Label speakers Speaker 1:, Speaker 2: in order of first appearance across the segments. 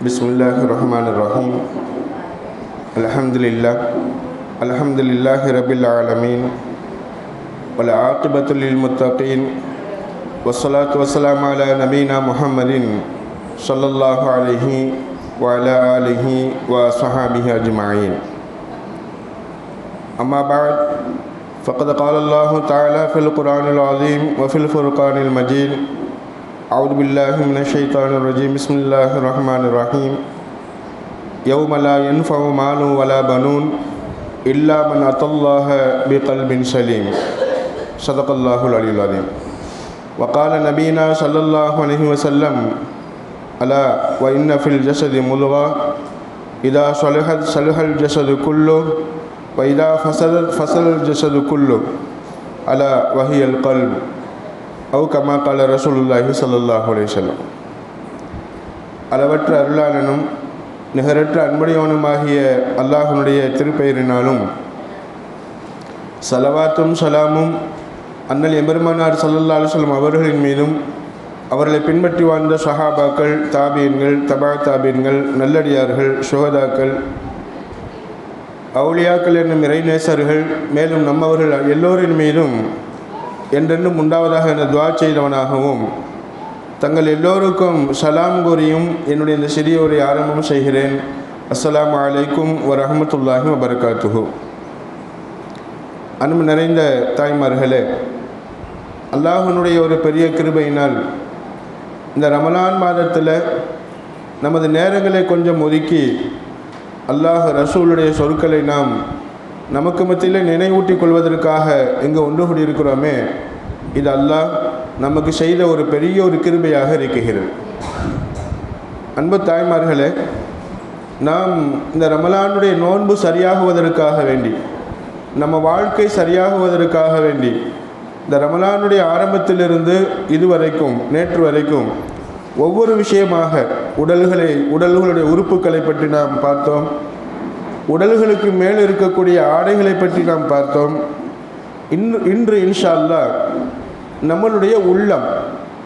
Speaker 1: Bismillahirrahmanirrahim. Alhamdulillahi rabbil alamin. Wal aqibatu lil muttaqin. Wassalatu wassalamu ala nabiyyina Muhammadin sallallahu alaihi wa ala alihi wa sahbihi ajma'in. Amma ba'd. Faqad qala Allah ta'ala fil Qur'anil azim wa fil Furqanil majid. A'udzu billahi minasy syaithanir rajim. Bismillahir rahmanir rahim. Yauma la yanfa'u malun wala banun illa man atallaha biqalbin salim. Shadaqallahul aliyyul azim. Wa qala nabiyyuna sallallahu alaihi wasallam ala wa inna fil jasadi mudghah idza salahat salahal jasadu kulluhu wa idza fasadat fasadal jasadu kulluhu ala wa hiya al qalb. அவு comma கால ரசூலுல்லாஹி ஸல்லல்லாஹு அலைஹி வஸல்லம். அளவற்ற அருளாளனும் நிகரற்ற அன்புடையவனுமாகிய அல்லாஹ்வுடைய திருப்பெயரினாலும் ஸலவாத்தும் ஸலாமும் அன்னல் எம்பெருமானார் ஸல்லல்லாஹு அலைஹி வஸல்லம் அவர்களின் மீதும் அவர்களை பின்பற்றி வாழ்ந்த சஹாபாக்கள், தாபீன்கள், தபா தாபீன்கள், நல்லடியார்கள், சுஹதாக்கள், அவுலியாக்கள் என்னும் இறைநேசர்கள், மேலும் நம்மவர்கள் எல்லோரின் மீதும் என்றென்றும் உண்டாவதாக என துவா செய்தவனாகவும் தங்கள் எல்லோருக்கும் சலாம் கூறியும் என்னுடைய இந்த சிறிய உரை ஆரம்பம் செய்கிறேன். அஸ்ஸலாமு அலைக்கும் வரஹ்மத்துல்லாஹி வபரகாத்துஹு. அன்பு நிறைந்த தாய்மார்களே, அல்லாஹ்வினுடைய ஒரு பெரிய கிருபையினால் இந்த ரமலான் மாதத்தில் நமது நேரங்களை கொஞ்சம் ஒதுக்கி அல்லாஹ் ரசூலுடைய சொற்களை நாம் நமக்கு மத்தியில் நினைவூட்டிக் கொள்வதற்காக எங்கே ஒன்று கூடியிருக்கிறோமே, இது அல்லாஹ் நமக்கு செய்த ஒரு பெரிய ஒரு கிருபையாக இருக்கிறது. அன்பு தாய்மார்களே, நாம் இந்த ரமலானுடைய நோன்பு சரியாகுவதற்காக வேண்டி, நம்ம வாழ்க்கை சரியாகுவதற்காக வேண்டி, இந்த ரமலானுடைய ஆரம்பத்திலிருந்து இதுவரைக்கும் நேற்று வரைக்கும் ஒவ்வொரு விஷயமாக உடல்களுடைய உறுப்புகளை பற்றி நாம் பார்த்தோம். உடல்களுக்கு மேல் இருக்கக்கூடிய ஆடைகளை பற்றி நாம் பார்த்தோம். இன்று இன்ஷா அல்லாஹ் நம்மளுடைய உள்ளம்,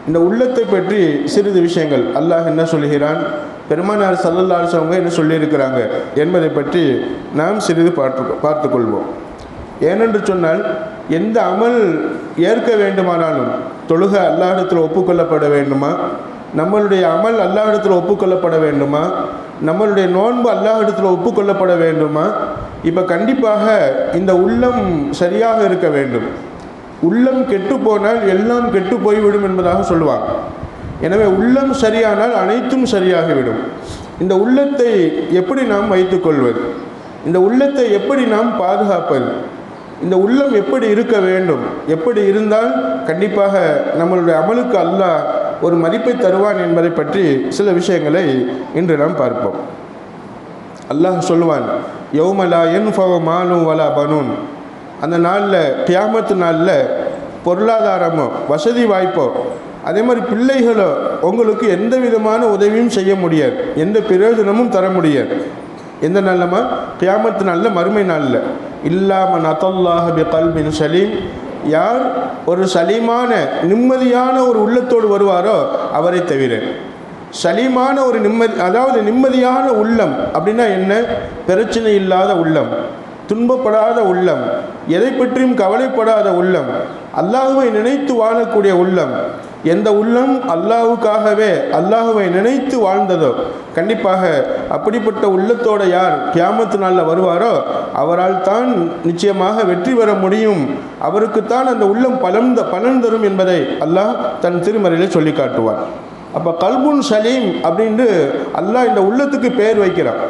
Speaker 1: இந்த உள்ளத்தை பற்றி சிறிது விஷயங்கள் அல்லாஹ் என்ன சொல்கிறான், பெருமானார் ஸல்லல்லாஹு அலைஹி வஸல்லம் என்ன சொல்லியிருக்கிறாங்க என்பதை பற்றி நாம் சிறிது பார்த்து கொள்வோம். ஏனென்று சொன்னால், எந்த அமல் ஏற்க வேண்டுமானாலும் தொழுகை அல்லாஹ்விடத்தில் ஒப்புக்கொள்ளப்பட வேண்டுமா, நம்மளுடைய அமல் அல்லாஹ்விடத்தில் ஒப்புக்கொள்ளப்பட வேண்டுமா, நம்மளுடைய நோன்பு அல்லாஹ்விடத்தில் ஒப்புக்கொள்ளப்பட வேண்டுமா, இப்போ கண்டிப்பாக இந்த உள்ளம் சரியாக இருக்க வேண்டும். உள்ளம் கெட்டு போனால் எல்லாம் கெட்டு போய்விடும் என்பதாக சொல்லுவாங்க. எனவே உள்ளம் சரியானால் அனைத்தும் சரியாகிவிடும். இந்த உள்ளத்தை எப்படி நாம் வைத்துக்கொள்வது, இந்த உள்ளத்தை எப்படி நாம் பாதுகாப்பது, இந்த உள்ளம் எப்படி இருக்க வேண்டும், எப்படி இருந்தால் கண்டிப்பாக நம்மளுடைய அமலுக்கு அல்லாஹ் ஒரு மதிப்பை தருவான் என்பதை பற்றி சில விஷயங்களை இன்று நாம் பார்ப்போம். அல்லாஹ் சொல்லுவான், யௌம லா யன்ஃபஉ மாலும் வலா பனூன். அந்த நாளில், கியாமத்து நாளில் பொருளாதாரமோ வசதி வாய்ப்போ அதே மாதிரி பிள்ளைகளோ உங்களுக்கு எந்த விதமான உதவியும் செய்ய முடியாது, எந்த பிரயோஜனமும் தர முடியாது. எந்த நாளில்மா? கியாமத்து நாளில், மறுமை நாளில். இல்லாமன் அதல்லாஹ பிகல்பின் சலீம். யார் ஒரு சலீமான நிம்மதியான ஒரு உள்ளத்தோடு வருவாரோ அவரை தவிர. சலீமான ஒரு அதாவது நிம்மதியான உள்ளம் அப்படின்னா என்ன? பிரச்சனை இல்லாத உள்ளம், துன்பப்படாத உள்ளம், எதை பற்றியும் கவலைப்படாத உள்ளம், அல்லாஹுவை நினைத்து வாழக்கூடிய உள்ளம். எந்த உள்ளம் அல்லாஹுக்காகவே அல்லாஹுவை நினைத்து வாழ்ந்ததோ கண்டிப்பாக அப்படிப்பட்ட உள்ளத்தோடு யார் கியாமத்து நாளில் வருவாரோ அவரால் தான் நிச்சயமாக வெற்றி பெற முடியும். அவருக்குத்தான் அந்த உள்ளம் பலன் தரும் என்பதை அல்லாஹ் தன் திருமறையில் சொல்லி காட்டுவார். அப்போ கல்புன் சலீம் அப்படின்ட்டு அல்லாஹ் இந்த உள்ளத்துக்கு பெயர் வைக்கிறான்.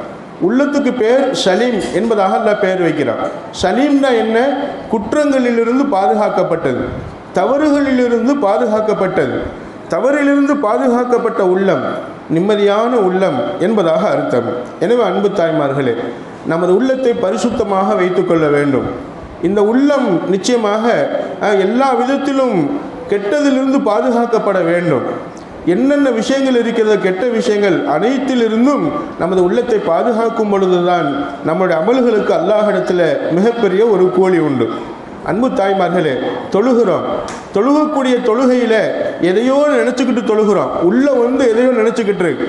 Speaker 1: உள்ளத்துக்கு பேர் சலீம் என்பதாக அல்லாஹ் பெயர் வைக்கிறான். சலீம்னா என்ன? குற்றங்களிலிருந்து பாதுகாக்கப்பட்டது, தவறுகளிலிருந்து பாதுகாக்கப்பட்டது. தவறிலிருந்து பாதுகாக்கப்பட்ட உள்ளம் நிம்மதியான உள்ளம் என்பதாக அர்த்தம். எனவே அன்பு தாய்மார்களே, நமது உள்ளத்தை பரிசுத்தமாக வைத்துக்கொள்ள வேண்டும். இந்த உள்ளம் நிச்சயமாக எல்லா விதத்திலும் கெட்டதிலிருந்து பாதுகாக்கப்பட வேண்டும். என்னென்ன விஷயங்கள் இருக்கிறதோ கெட்ட விஷயங்கள் அனைத்திலிருந்தும் நமது உள்ளத்தை பாதுகாக்கும் பொழுதுதான் நம்முடைய அமல்களுக்கு அல்லாஹ்விடத்தில் மிகப்பெரிய ஒரு கூலி உண்டு. அன்பு தாய்மார்களே, தொழுகக்கூடிய தொழுகையில் எதையோ நினச்சிக்கிட்டு தொழுகிறோம். உள்ளே எதையோ நினச்சிக்கிட்டு இருக்கு.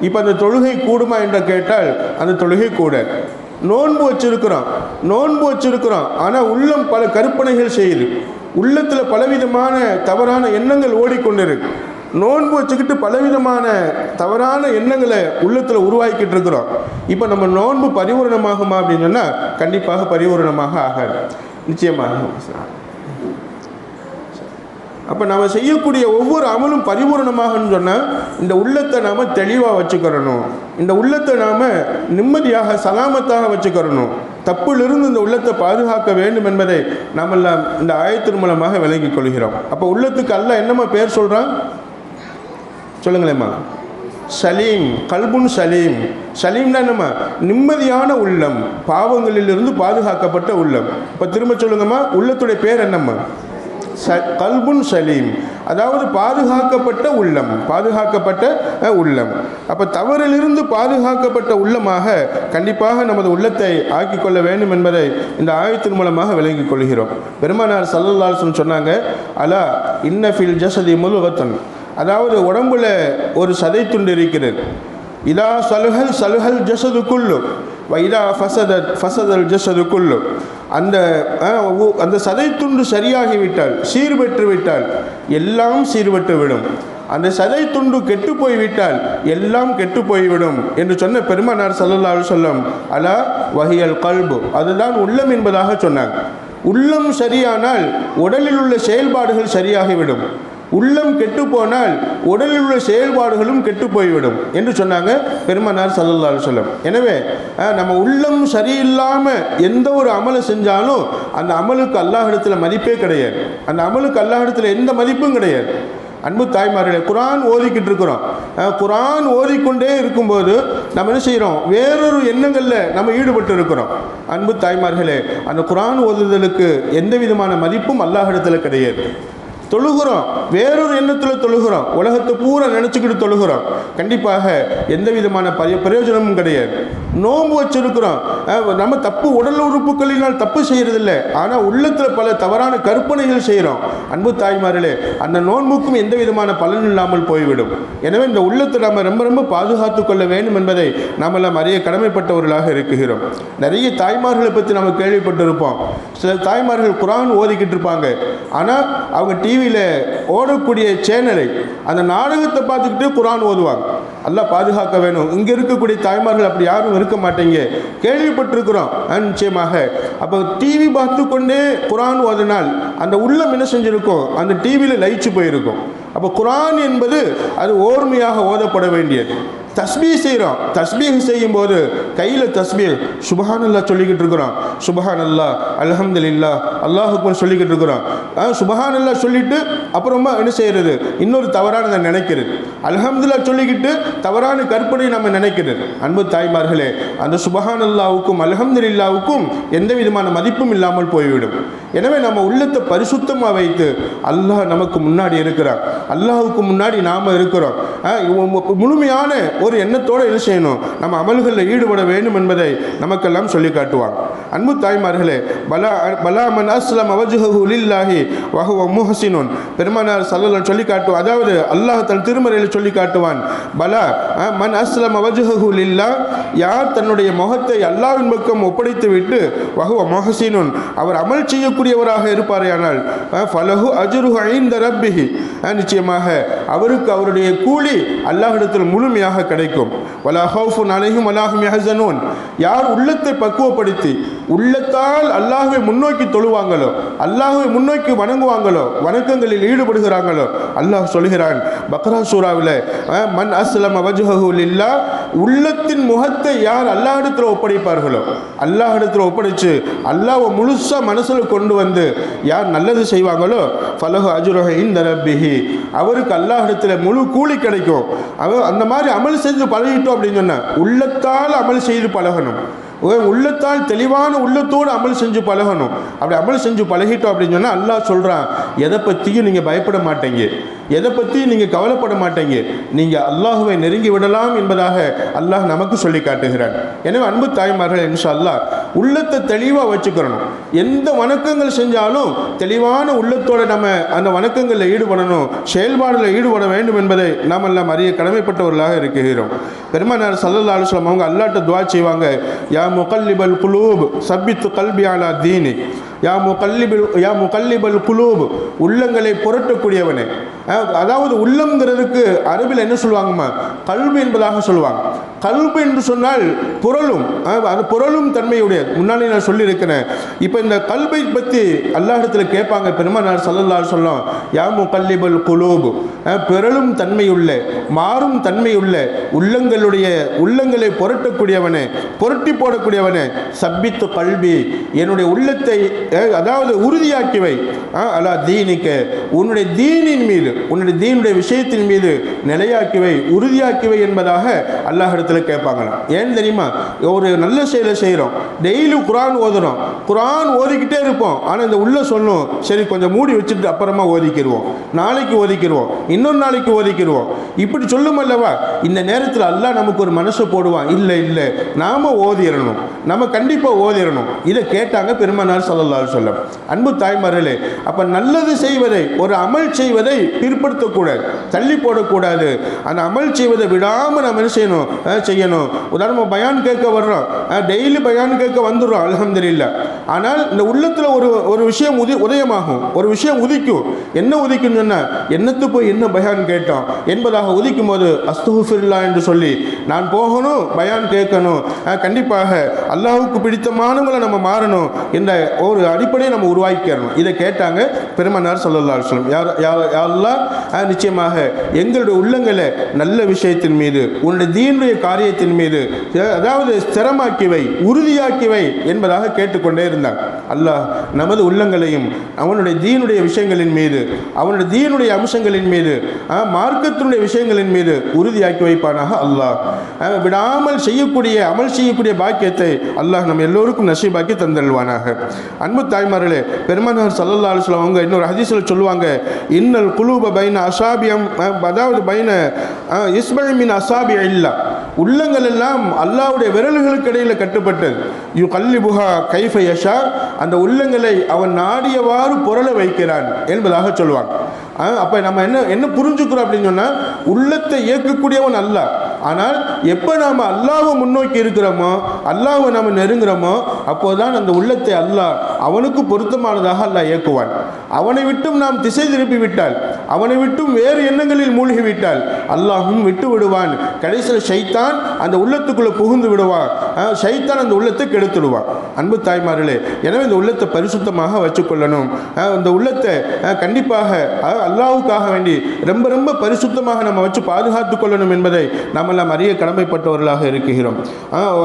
Speaker 1: இப்போ அந்த தொழுகை கூடுமா என்று கேட்டால் அந்த தொழுகை கூட. நோன்பு வச்சிருக்கிறோம் ஆனால் உள்ளம் பல கற்பனைகள் செய்யுது, உள்ளத்தில் பலவிதமான தவறான எண்ணங்கள் ஓடிக்கொண்டிருக்கு. நோன்பு வச்சுக்கிட்டு பலவிதமான தவறான எண்ணங்களை உள்ளத்தில் உருவாக்கிட்டு இருக்கிறோம். இப்போ நம்ம நோன்பு பரிபூரணமாகுமா அப்படின்னு சொன்னால் கண்டிப்பாக பரிபூரணமாக ஆகாது, நிச்சயமாக. அப்போ நம்ம செய்யக்கூடிய ஒவ்வொரு அமலும் பரிபூரணமாகன்னு சொன்னால் இந்த உள்ளத்தை நாம் தெளிவாக வச்சுக்கிறணும், இந்த உள்ளத்தை நாம் நிம்மதியாக சலாமத்தாக வச்சுக்கிறணும், தப்பிலிருந்து இந்த உள்ளத்தை பாதுகாக்க வேண்டும் என்பதை நாமெல்லாம் இந்த ஆயத்தின் மூலமாக விளங்கிக் கொள்கிறோம். அப்போ உள்ளத்துக்கு அல்லாஹ் என்னம்மா பேர் சொல்கிறான் சொல்லுங்களேம்மா? சலீம், கல்புன் சலீம். சலீம்னா என்னம்மா? நிம்மதியான உள்ளம், பாவங்களிலிருந்து பாதுகாக்கப்பட்ட உள்ளம். இப்போ திரும்ப சொல்லுங்கம்மா, உள்ளத்துடைய பேர் என்னம்மா? கல்புன் சலீம், அதாவது பாதுகாக்கப்பட்ட உள்ளம், பாதுகாக்கப்பட்ட உள்ளம். அப்போ தவறிலிருந்து பாதுகாக்கப்பட்ட உள்ளமாக கண்டிப்பாக நமது உள்ளத்தை ஆக்கிக் கொள்ள வேண்டும் என்பதை இந்த ஆயத்தின் மூலமாக விளங்கிக் கொள்கிறோம். பெருமானார் ஸல்லல்லாஹு அலைஹி வஸல்லம் சொன்னாங்க, அலா இன்ன ஃபில் ஜஸதி முல்கத்தன், அதாவது உடம்புல ஒரு சதை துண்டு இருக்கிறது. இதா சலுஹல் சலுஹல் ஜஸது குல்லு வைதா ஃபசதத் ஃபசதல் ஜஸது குல்லு, அந்த சதை துண்டு சரியாகிவிட்டால், சீர்பெற்று விட்டால் எல்லாம் சீர்பெற்று விடும். அந்த சதை துண்டு கெட்டு போய்விட்டால் எல்லாம் கெட்டு போய்விடும் என்று சொன்ன பெருமானார் ஸல்லல்லாஹு அலைஹி வஸல்லம் அலா வஹியல் கல்பு, அதுதான் உள்ளம் என்பதாக சொன்னாங்க. உள்ளம் சரியானால் உடலில் உள்ள செயல்பாடுகள் சரியாகிவிடும், உள்ளம் கெட்டு போனால் உடலில் உள்ள செயல்பாடுகளும் கெட்டு போய்விடும் என்று சொன்னாங்க பெருமானார் ஸல்லல்லாஹு அலைஹி வஸல்லம். எனவே நம்ம உள்ளம் சரியில்லாமல் எந்த ஒரு அமலை செஞ்சாலும் அந்த அமலுக்கு அல்லாஹ்விடத்தில் மதிப்பே கிடையாது, அந்த அமலுக்கு அல்லாஹ்விடத்தில் எந்த மதிப்பும் கிடையாது. அன்பு தாய்மார்களே, குர்ஆன் ஓதிக்கிட்டு இருக்கிறோம், குர்ஆன் ஓதிக்கொண்டே இருக்கும்போது நம்ம என்ன செய்கிறோம்? வேறொரு எண்ணங்களில் நம்ம ஈடுபட்டு இருக்கிறோம். அன்பு தாய்மார்களே, அந்த குர்ஆன் ஓதுதலுக்கு எந்த விதமான மதிப்பும் அல்லாஹ்விடத்தில் கிடையாது. தொழுகிறோம், வேறொரு எண்ணத்தில் தொழுகிறோம், உலகத்தை பூரா நினச்சிக்கிட்டு தொழுகிறோம், கண்டிப்பாக எந்த விதமான பிரயோஜனமும் கிடையாது. நோன்பு வச்சிருக்கிறோம், நம்ம தப்பு உடல் உறுப்புகளினால் தப்பு செய்கிறதில்லை, ஆனால் உள்ளத்தில் பல தவறான கற்பனைகள் செய்கிறோம். அன்பு தாய்மார்களே, அந்த நோன்புக்கும் எந்த விதமான பலன் இல்லாமல் போய்விடும். எனவே இந்த உள்ளத்தை நம்ம ரொம்ப ரொம்ப பாதுகாத்து கொள்ள வேண்டும் என்பதை நாம் எல்லாம் அறிய கடமைப்பட்டவர்களாக இருக்கிறோம். நிறைய தாய்மார்களை பற்றி நம்ம கேள்விப்பட்டிருப்போம். சில தாய்மார்கள் குர்ஆன் ஓதிக்கிட்டு இருப்பாங்க, ஆனால் அவங்க டிவியில் ஓடக்கூடிய சேனலை, அந்த நாடகத்தை பார்த்துக்கிட்டு குர்ஆன் ஓதுவாங்க. அல்லாஹ் பாதுகாக்க வேணும். இங்கே இருக்கக்கூடிய தாய்மார்கள் அப்படி யாரும் இருக்க மாட்டேங்க, கேள்விப்பட்டிருக்கிறோம் நிச்சயமாக. அப்போ டிவி பார்த்து கொண்டே குர்ஆன் ஓதினால் அந்த உள்ளம் என்ன செஞ்சிருக்கும்? அந்த டிவியில் லயிச்சு போயிருக்கும். அப்போ குர்ஆன் என்பது அது ஓர்மையாக ஓதப்பட வேண்டியது. தஸ்பீஹ் செய்கிறோம், தஸ்பீஹ் செய்யும்போது கையில் தஸ்பீஹ் சுபஹானல்லாஹ் சொல்லிக்கிட்டு இருக்கிறோம், சுபஹானல்லாஹ் அல்ஹம்துலில்லாஹ் அல்லாஹ் அக்பர் சொல்லிக்கிட்டு இருக்கிறோம். சுபஹானல்லாஹ் சொல்லிட்டு அப்புறமா என்ன செய்கிறது? இன்னொரு தவறானதை நினைக்கிறது. அல்ஹம்துலில்லாஹ் சொல்லிக்கிட்டு தவறான கற்பனை நம்ம நினைக்கிறது. அன்பு தாய்மார்களே, அந்த சுபஹானல்லாஹ்வுக்கும் அல்ஹம்துலில்லாஹ்வுக்கும் எந்த விதமான மதிப்பும் இல்லாமல் போய்விடும். எனவே நம்ம உள்ளத்தை பரிசுத்தமாக வைத்து அல்லாஹ் நமக்கு முன்னாடி இருக்கிறான், அல்லாஹுக்கு முன்னாடி நாம் இருக்கிறோம், முழுமையான ஒரு எண்ணத்தோடு என்ன செய்யணும்? நம்ம அமல்களில் ஈடுபட வேண்டும் என்பதை நமக்கெல்லாம் சொல்லி காட்டுவாங்க. அன்பு தாய்மார்களே, பலா மன் அஸ்லம வஜ்ஹஹு லில்லாஹி வஹுவ முஹ்ஸினுன், பெருமானார் ஸல்லல்லாஹு சொல்லி காட்டுவான். அதாவது அல்லாஹ் தன் திருமறையில் சொல்லி காட்டுவான், பலா மன் அஸ்லம வஜ்ஹஹு லில்லாஹ், யார் தன்னுடைய முகத்தை அல்லாஹ்வின் பக்கம் ஒப்படைத்து விட்டு வஹுவ முஹ்ஸினுன், அவர் அமல் செய்யக்கூடியவராக இருப்பாரேயானால் ஃபலஹு அஜ்ருஹு இன்த ரப்பிஹி, நிச்சயமாக அவருக்கு அவருடைய கூலி அல்லாஹ்விடத்தில் முழுமையாக கிடைக்கும். வலா ஹௌஃபுன் அலைஹிம் வலா ஹும் யஹ்ஸனூன், யார் உள்ளத்தை பக்குவப்படுத்தி உள்ளத்தால் அல்லாஹ்வை முன்னோக்கி தொழுவாங்களோ, அல்லாஹ்வை முன்னோக்கி வணங்குவாங்களோ, வணக்கங்களில் ஈடுபடுகிறாங்களோ, அல்லாஹ் சொல்கிறான் பக்ரா சூராவில், மன் அஸ்லம வஜ்ஹஹு லில்லாஹ், உள்ளத்தின் முகத்தை யார் அல்லாஹ்விடத்தில் ஒப்படைப்பார்களோ, அல்லாஹ்விடத்தில் ஒப்படைச்சு அல்லாஹ்வை முழுசா மனசில் கொண்டு வந்து யார் நல்லது செய்வாங்களோ ஃபலஹு அஜ்ருஹு இன்த ரப்பிஹி, அவருக்கு அல்லாஹ்விடத்தில் முழு கூலி கிடைக்கும். அந்த மாதிரி அமல் செஞ்சு பழகிட்டோம் அப்படின்னு சொன்னால், உள்ளத்தால் அமல் செய்து பழகணும். உள்ளத்தால் தெளிவான உள்ளத்தோடு அமல் செஞ்சு பழகணும். அப்படி அமல் செஞ்சு பழகிட்டோம் அப்படின்னு சொன்னால் அல்லாஹ் சொல்கிறான், எதை பற்றியும் நீங்கள் பயப்பட மாட்டீங்க, எதை பற்றியும் நீங்கள் கவலைப்பட மாட்டீங்க, நீங்கள் அல்லாஹுவை நெருங்கி விடலாம் என்பதாக அல்லாஹ் நமக்கு சொல்லி காட்டுகிறான். எனவே அன்பு தாய்மார்கள், இன்ஷா அல்லாஹ் உள்ளத்தை தெளிவாக வச்சுக்கிறணும். எந்த வணக்கங்கள் செஞ்சாலும் தெளிவான உள்ளத்தோடு நம்ம அந்த வணக்கங்களில் ஈடுபடணும், செயல்பாடில் ஈடுபட வேண்டும் என்பதை நாம் எல்லாம் அறிய கடமைப்பட்டவர்களாக இருக்கிறோம். பெருமானார் ஸல்லல்லாஹு அலைஹி வஸல்லம் அவங்க அல்லாஹ்ட்ட துஆ செய்வாங்க, யா முகல்லிபல் குலூப் சப்பித்து கல்பி அலா தீனி, யா முகல்லிபல் குலூப், உள்ளங்களை புரட்டக்கூடியவனே. அதாவது உள்ளம்ங்கிறதுக்கு அரபில் என்ன சொல்லுவாங்கம்மா, கல்பு என்பதாக சொல்லுவாங்க. கல்பு என்று சொன்னால் புரளும், அது புரளும் தன்மையுடைய. முன்னாலே நான் சொல்லியிருக்கிறேன். இப்போ இந்த கல்பை பற்றி அல்லாஹ்விடத்தில் கேட்பாங்க பெருமானார் ஸல்லல்லாஹு அலைஹி வஸல்லம், யா முகல்லிபல் குலூப், பிறழும் தன்மையுள்ள மாறும் தன்மையுள்ள உள்ளங்களை புரட்டக்கூடியவனே, புரட்டி போடக்கூடியவனே, சப்பித்து கல்வி, என்னுடைய உள்ளத்தை அதாவது உறுதியாக்கிவை, அலா தீனிக்க, உன்னுடைய தீனின் மீது, உன்னுடைய தீனுடைய விஷயத்தின் மீது நிலையாக்கிவை, உறுதியாக்கிவை என்பதாக அல்லாஹ்விடத்தில் கேட்பாங்களாம். ஏன் தெரியுமா, ஒரு நல்ல செயலை செய்கிறோம், டெய்லி குர்ஆன் ஓதுறோம், குர்ஆன் ஓதிக்கிட்டே இருப்போம், ஆனால் இந்த உள்ள சொல்லும், சரி கொஞ்சம் மூடி வச்சுட்டு அப்புறமா ஓதிக்கிடுவோம், நாளைக்கு ஓதிக்கிடுவோம், இன்னொரு நாளைக்கு ஓதிக்கிடுவோம், இப்படி சொல்லும் அல்லவா. இந்த நேரத்தில் அல்லாஹ் நமக்கு ஒரு மனசை போடுவான், இல்லை இல்லை நாம ஓதிடணும், நம்ம கண்டிப்பாக ஓதிடணும். இதை கேட்டாங்க பெருமானார் ஸல்லல்லாஹு அலைஹி வஸல்லம். அன்பு தாய்மார்களே, அப்போ நல்லது செய்வதை, ஒரு அமல் செய்வதை பிற்படுத்தக்கூடாது, தள்ளி போடக்கூடாது. அந்த அமல் செய்வதை விடாமல் நம்ம என்ன செய்யணும். உதாரணமாக பயான் கேட்க வர்றோம், டெய்லி பயான் கேட்க வந்துடுறோம், அல்ஹம்துலில்லாஹ். ஆனால் இந்த உள்ளத்தில் ஒரு விஷயம் உதயமாகும், ஒரு விஷயம் உதிக்கும். என்ன உதிக்கும் சொன்னால், என்னத்து போய் என்ன பயான் கேட்டோம் என்பதாக உதிக்கும் போது அஸ்தகுஃபிருல்லாஹ் என்று சொல்லி நான் போகணும், பயான் கேட்கணும், கண்டிப்பாக அல்லாஹ்வுக்கு பிடித்தமானவங்களை நம்ம மாறணும் என்ற ஒரு அடிப்படையை நம்ம உருவாக்கிக்கிறணும். இதை கேட்டாங்க பெருமானார் ஸல்லல்லாஹு அலைஹி வஸல்லம். யா அல்லாஹ், நிச்சயமாக எங்களுடைய உள்ளங்களை நல்ல விஷயத்தின் மீது, உன்னுடைய தீனுடைய காரியத்தின் மீது, அதாவது ஸ்திரமாக்கிவை, உறுதியாக்கிவை என்பதாக கேட்டுக்கொண்டே இருந்தாங்க. அல்லாஹ் நமது உள்ளங்களையும் அவனுடைய தீனுடைய விஷயங்களின் மீது, அவனுடைய தீனுடைய அம்சங்களின் மீது, மார்க்கத்தினுடைய விஷயங்களின் மீது உறுதியாக்கி வைப்பானாக. அல்லாஹ் விடாமல் செய்யக்கூடிய அமல் செய்யக்கூடிய பாக்கியத்தை அல்லாஹ் நம்ம எல்லோருக்கும் நசீபாக்கி தந்தல்வானாக. அன்பு தாய்மார்களே, பெருமானார் ஸல்லல்லாஹு அலைஹி வஸல்லம் அவங்க இன்னொரு ஹதீஸில் சொல்லுவாங்க, இன்னல் குலூப பைன அஸாபியம், அதாவது பைன இஸ்பஇ மின் அஸாபி இல்லா, உள்ளங்கள் எல்லாம் அல்லாஹ்வுடைய விரல்களுக்கு இடையில் கட்டுப்பட்டது. யுகல்லிபுஹா கைஃப யஷா, அந்த உள்ளங்களை அவன் நாடியவாறு புரள வைக்கிறான் என்பதாக சொல்லுவாங்க. அப்போ நம்ம என்ன புரிஞ்சுக்கிறோம் அப்படின்னு சொன்னால், உள்ளத்தை இயக்கக்கூடியவன் அல்லாஹ். ஆனால் எப்போ நாம் அல்லாஹ்வை முன்னோக்கி இருக்கிறோமோ, அல்லாஹ்வை நாம் நெருங்குறோமோ, அப்போதுதான் அந்த உள்ளத்தை அல்லாஹ் அவனுக்கு பொருத்தமானதாக அல்லாஹ் இயக்குவான். அவனை விட்டும் நாம் திசை திருப்பி விட்டால், அவனை விட்டும் வேறு எண்ணங்களில் மூழ்கி விட்டால் அல்லாஹும் விட்டு விடுவான். கடைசியில் ஷைத்தான் அந்த உள்ளத்துக்குள்ளே புகுந்து விடுவான், ஷைத்தான் அந்த உள்ளத்தை கெடுத்துடுவான். அன்பு தாய்மார்களே, எனவே இந்த உள்ளத்தை பரிசுத்தமாக வச்சுக்கொள்ளணும். இந்த உள்ளத்தை கண்டிப்பாக அல்லாஹ்வுக்காக வேண்டி ரொம்ப ரொம்ப பரிசுத்தமாக நம்ம வச்சு பாதுகாத்து கொள்ளணும் என்பதை நாம் எல்லாம் அறிய கடமைப்பட்டவர்களாக இருக்கிறோம்.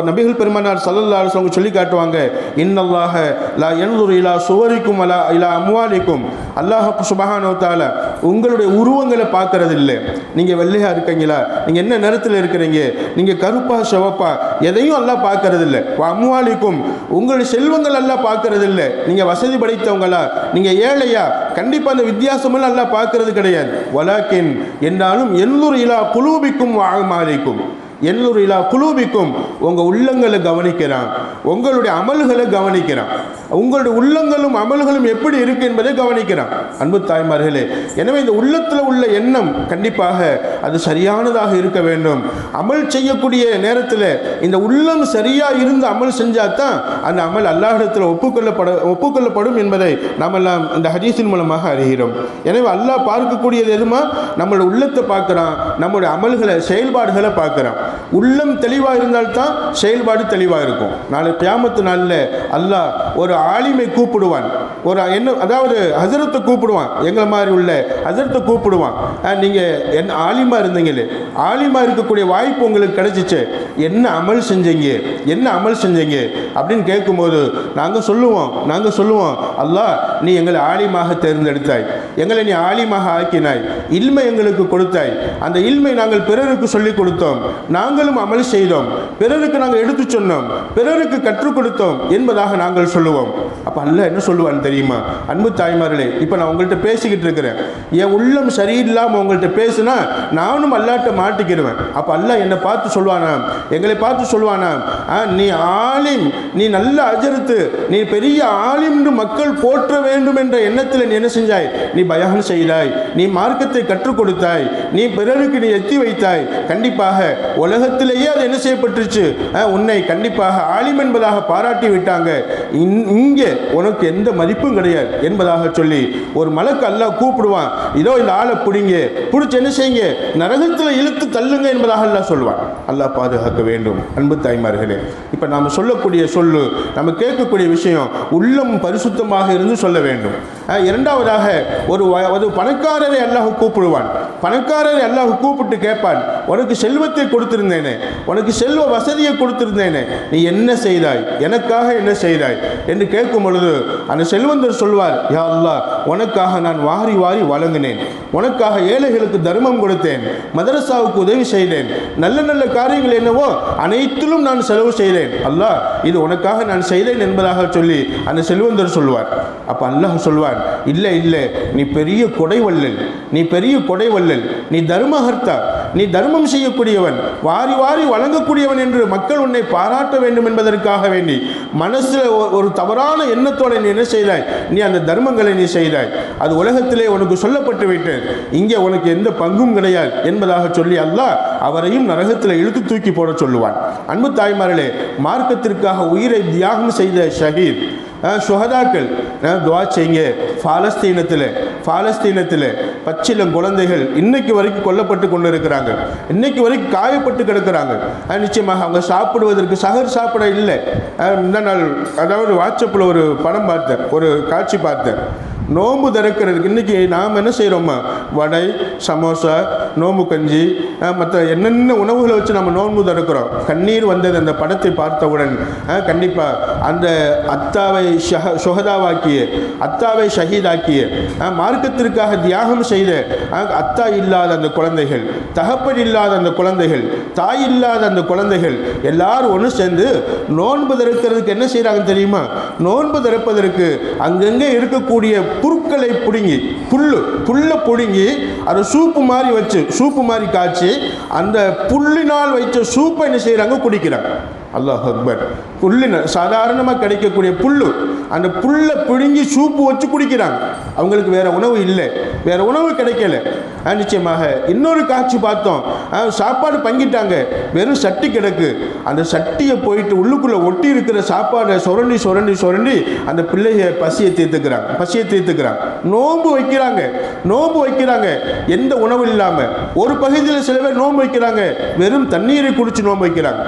Speaker 1: நபிகள் பெருமானார் ஸல்லல்லாஹு அலைஹி வஸல்லம் சொல்லி காட்டுவாங்க, இன்னல்லாஹ லா யன்துரு இலா சுவரிக்கும் வலா இலா அம்வாலிக்கும், அல்லாஹ் சுப்ஹானஹு வ தஆலா உங்களுடைய உருவங்களை பார்க்கறது இல்லை. நீங்கள் வெள்ளையா இருக்கீங்களா, நீங்கள் என்ன நிறத்தில் இருக்கிறீங்க, நீங்கள் கருப்பா சிவப்பா, எதையும் அல்லாஹ் பார்க்கறது இல்லை. அம்வாலிக்கும், உங்களுடைய செல்வங்கள் அல்லாஹ் பார்க்கறது இல்லை. நீங்கள் வசதி படைத்தவங்களா, நீங்கள் ஏழையா, கண்டிப்பாக அந்த வித்தியாசமெல்லாம் அல்லாஹ் பார்க்கறது கிடையாது. வலாக்கின் என்றாலும் எல்லூர் இலா குலூபிக்கும் அமாலிக்கும், எல்லூர் இலா குலூபிக்கும், உங்கள் உள்ளங்களை கவனிக்கிறான், உங்களுடைய அமல்களை கவனிக்கிறான், உங்களுடைய உள்ளங்களும் அமல்களும் எப்படி இருக்கு என்பதை கவனிக்கிறான். அன்பு தாய்மார்களே, எனவே இந்த உள்ளத்தில் உள்ள எண்ணம் கண்டிப்பாக அது சரியானதாக இருக்க வேண்டும். அமல் செய்யக்கூடிய நேரத்தில் இந்த உள்ளம் சரியாக இருந்து அமல் செஞ்சால் தான் அந்த அமல் அல்லாஹ்விடத்தில் ஒப்புக்கொள்ளப்படும் என்பதை நாம் எல்லாம் இந்த ஹதீஸின் மூலமாக அறிகிறோம். எனவே அல்லாஹ் பார்க்கக்கூடியது எதுமா, நம்மளுடைய உள்ளத்தை பார்க்குறான், நம்முடைய அமல்களை செயல்பாடுகளை பார்க்குறான். உள்ளம் தெளிவாக இருந்தால்தான் செயல்பாடு தெளிவாக இருக்கும். நாளை கியாமத்து நாளில் அல்லாஹ் ஒரு ஆலிமை கூப்பிடுவான், ஒரு அதாவது ஹஸரத்தை கூப்பிடுவான், எங்களை மாதிரி உள்ள ஹஸரத்தை கூப்பிடுவான். நீங்கள் என்ன ஆலிமா இருந்தீங்களே, ஆலிமா இருக்கக்கூடிய வாய்ப்பு உங்களுக்கு கிடைச்சிச்சு, என்ன அமல் செஞ்சீங்க அப்படின்னு கேட்கும்போது நாங்கள் சொல்லுவோம், அல்லாஹ் நீ எங்களை ஆலிமாக தேர்ந்தெடுத்தாய், எங்களை நீ ஆலிமாக ஆக்கினாய், இல்மை எங்களுக்கு கொடுத்தாய், அந்த இல்மை நாங்கள் பிறருக்கு சொல்லிக் கொடுத்தோம், நாங்களும் அமல் செய்தோம், பிறருக்கு நாங்கள் எடுத்து சொன்னோம், பிறருக்கு கற்றுக் கொடுத்தோம் என்பதாக நாங்கள் சொல்லுவோம். அப்போ அல்லாஹ் என்ன சொல்லுவான்னு தெரியுமா? அன்பு தாய்மார்களே, இப்போ நான் உங்கள்கிட்ட பேசிக்கிட்டு இருக்கிறேன், என் உள்ளம் சரியில்லாமல் உங்கள்கிட்ட பேசுனா நானும் அல்லாட்ட மாட்டிக்கிடுவேன். அப்போ அல்லாஹ் என்னை பார்த்து சொல்லுவானா, எங்களை பார்த்து சொல்லுவானா, நீ ஆலிம், நீ நல்ல அஜர்த்து, நீ பெரிய ஆலிம் என்று மக்கள் போற்ற வேண்டும் என்ற எண்ணத்தில் நீ என்ன செஞ்சாய்? நீ பயான் செய்தாய், நீ மார்க்கத்தை கற்றுக் கொடுத்தாய், நீ பிறருக்கு நீ எத்தி வைத்தாய். கண்டிப்பாக உலகத்திலேயே அது என்ன செய்யப்பட்டுருச்சு, உன்னை கண்டிப்பாக ஆலிம் என்பதாக பாராட்டி விட்டாங்க. இங்கே உனக்கு எந்த மதிப்பும் கிடையாது என்பதாக சொல்லி ஒரு மலக்கு அல்லாஹ் கூப்பிடுவான், இதோ இந்த ஆளை பிடிங்க, பிடிச்சி என்ன செய்யுங்க, நரகத்தில் இழுத்து தள்ளுங்க என்பதாக அல்லாஹ் சொல்வான். அல்லாஹ் பாதுகாக்க வேண்டும். அன்பு தாய்மார்களே, இப்போ நாம் சொல்லக்கூடிய சொல்லு, நம்ம கேட்கக்கூடிய விஷயம் உள்ளம் பரிசுத்தமாக இருந்து சொல்ல வேண்டும். இரண்டாவதாக ஒரு பணக்காரரை அல்லாஹ் கூப்பிடுவான். பணக்காரரை அல்லாஹ் கூப்பிட்டு கேட்பான், உனக்கு செல்வத்தை கொடுத்திருந்தேனே, உனக்கு செல்வ வசதியை கொடுத்திருந்தேனே, நீ என்ன செய்தாய், எனக்காக என்ன செய்தாய் என்று கேட்கும் பொழுது அந்த செல்வந்தர் சொல்வார், யா அல்லாஹ், உனக்காக நான் வாரி வாரி வழங்கினேன், உனக்காக ஏழைகளுக்கு தர்மம் கொடுத்தேன், மதரசாவுக்கு உதவி செய்தேன், நல்ல நல்ல காரியங்கள் என்னவோ அனைத்திலும் நான் செலவு செய்தேன், அல்லாஹ் இது உனக்காக நான் செய்தேன் என்பதாக சொல்லி அந்த செல்வந்தர் சொல்வார். அப்போ அல்லாஹ் சொல்வார், இல்லை இல்லை, நீ பெரிய கொடைவள்ளல், நீ பெரிய கொடைவள்ளல், நீ தர்மஹர்த்தா, நீ தர்மம் செய்யக்கூடியவன், வாரி வாரி வழங்கக்கூடியவன் என்று மக்கள் உன்னை பாராட்ட வேண்டும் என்பதற்காக வேண்டி மனசில் ஒரு தவறான எண்ணத்தோடு நீ என்ன செய்தாய், நீ அந்த தர்மங்களை நீ செய்தாய், அது உலகத்திலே உனக்கு சொல்லப்பட்டு விட்டேன், இங்கே உனக்கு எந்த பங்கும் கிடையாது என்பதாக சொல்லி அல்லாஹ் அவரையும் நரகத்தில் இழுத்து தூக்கி போட சொல்லுவான். அன்பு தாய்மார்களே, மார்க்கத்திற்காக உயிரை தியாகம் செய்த ஷஹீத் சுஹதாக்கள் துவா செய்யுங்க. பாலஸ்தீனத்தில் பச்சிலம் குழந்தைகள் இன்னைக்கு வரைக்கும் கொல்லப்பட்டு கொண்டு இருக்கிறாங்க, இன்னைக்கு வரைக்கும் காயப்பட்டு கிடக்கிறாங்க. நிச்சயமாக அவங்க சாப்பிடுவதற்கு சகர் சாப்பிட இல்லை. இந்த நாள் அதாவது வாட்ஸ்அப்பில் ஒரு படம் பார்த்தேன், ஒரு காட்சி பார்த்தேன், நோம்பு திறக்கிறதுக்கு இன்றைக்கி நாம் என்ன செய்கிறோமா, வடை, சமோசா, நோம்பு கஞ்சி, மற்ற என்னென்ன உணவுகளை வச்சு நம்ம நோன்பு திறக்கிறோம். கண்ணீர் வந்தது அந்த படத்தை பார்த்தவுடன். கண்டிப்பாக அந்த அத்தாவை சுஹதாவாக்கிய, அத்தாவை ஷஹீதாக்கிய, மார்க்கத்திற்காக தியாகம் செய்த அத்தா இல்லாத அந்த குழந்தைகள், தகப்பன் இல்லாத அந்த குழந்தைகள், தாய் இல்லாத அந்த குழந்தைகள் எல்லாரும் ஒன்று சேர்ந்து நோன்பு திறக்கிறதுக்கு என்ன செய்கிறாங்க தெரியுமா? நோன்பு திறப்பதற்கு அங்கங்கே இருக்கக்கூடிய புற்களை பிடுங்கி, புல்லை பிடுங்கி அதை சூப்பு மாதிரி வச்சு, சூப்பு மாதிரி காய்ச்சி அந்த புல்லினால் வைச்ச சூப்பை என்ன செய்கிறாங்க, குடிக்கிறாங்க. அல்லாஹ் அக்பர். புல்லின சாதாரணமாக கிடைக்கக்கூடிய புல்லு, அந்த புல்லை பிடுங்கி சூப்பு வச்சு குடிக்கிறாங்க. அவங்களுக்கு வேறு உணவு இல்லை, வேறு உணவு கிடைக்கல. நிச்சயமாக இன்னொரு காட்சி பார்த்தோம், சாப்பாடு பங்கிட்டாங்க, வெறும் சட்டி கிடக்கு, அந்த சட்டியை போயிட்டு உள்ளுக்குள்ளே ஒட்டி இருக்கிற சாப்பாடை சுரண்டி சுரண்டி சுரண்டி அந்த பிள்ளைய பசியை தீர்த்துக்கிறாங்க. நோன்பு வைக்கிறாங்க எந்த உணவு இல்லாமல். ஒரு பகுதியில் சில பேர் நோன்பு வைக்கிறாங்க, வெறும் தண்ணீரை குடிச்சு நோன்பு வைக்கிறாங்க.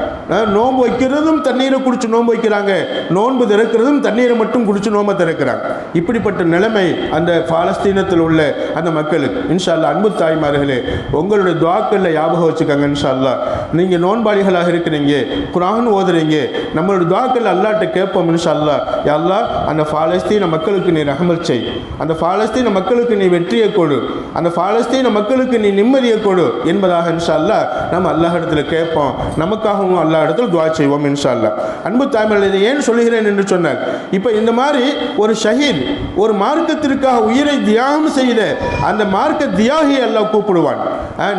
Speaker 1: நோன்பு வைக்கிறதும் தண்ணீரை குடிச்சு நோன்பு வைக்கிறாங்க, நோன்பு திறக்கிறதும் தண்ணீரை மட்டும் குடிச்சு நோன்பை திறக்கிறாங்க. இப்படிப்பட்ட நிலைமை அந்த பாலஸ்தீனத்தில் உள்ள அந்த மக்களுக்கு. இன்ஷா அல்லாஹ் அன்பு தாய்மார்களே, உங்களுடைய துஆக்களில் ஞாபகம் வச்சுக்கோங்க. இன்ஷா அல்லாஹ் நீங்கள் நோன்பாளிகளாக இருக்கிறீங்க, குர்ஆன் ஓதுறீங்க, நம்மளுடைய துஆக்கள் அல்லாஹ்ட்ட கேட்போம். இன்ஷா அல்லாஹ், யா அல்லாஹ் அந்த பாலஸ்தீன மக்களுக்கு நீ ரஹ்மத் செய், அந்த பாலஸ்தீன மக்களுக்கு நீ வெற்றியை கொடு, அந்த பாலஸ்தீன மக்களுக்கு நீ நிம்மதியை கொடு என்பதாக இன்ஷா அல்லாஹ் நம்ம அல்லாஹ் இடத்துல கேட்போம். நமக்காகவும் அல்லாஹ் இடத்துல துஆ செய்வோம் இன்ஷா அல்லாஹ். அன்பு தாய்மார்களே, இதை ஏன் சொல்கிறேன் என்று சொன்னார், இப்போ இந்த மாதிரி ஒரு ஷஹீத், ஒரு மார்க்கத்திற்காக உயிரை தியாகம் செய்த அந்த மார்க்க தியாகி அல்லாஹ் கூப்பிடுவான்.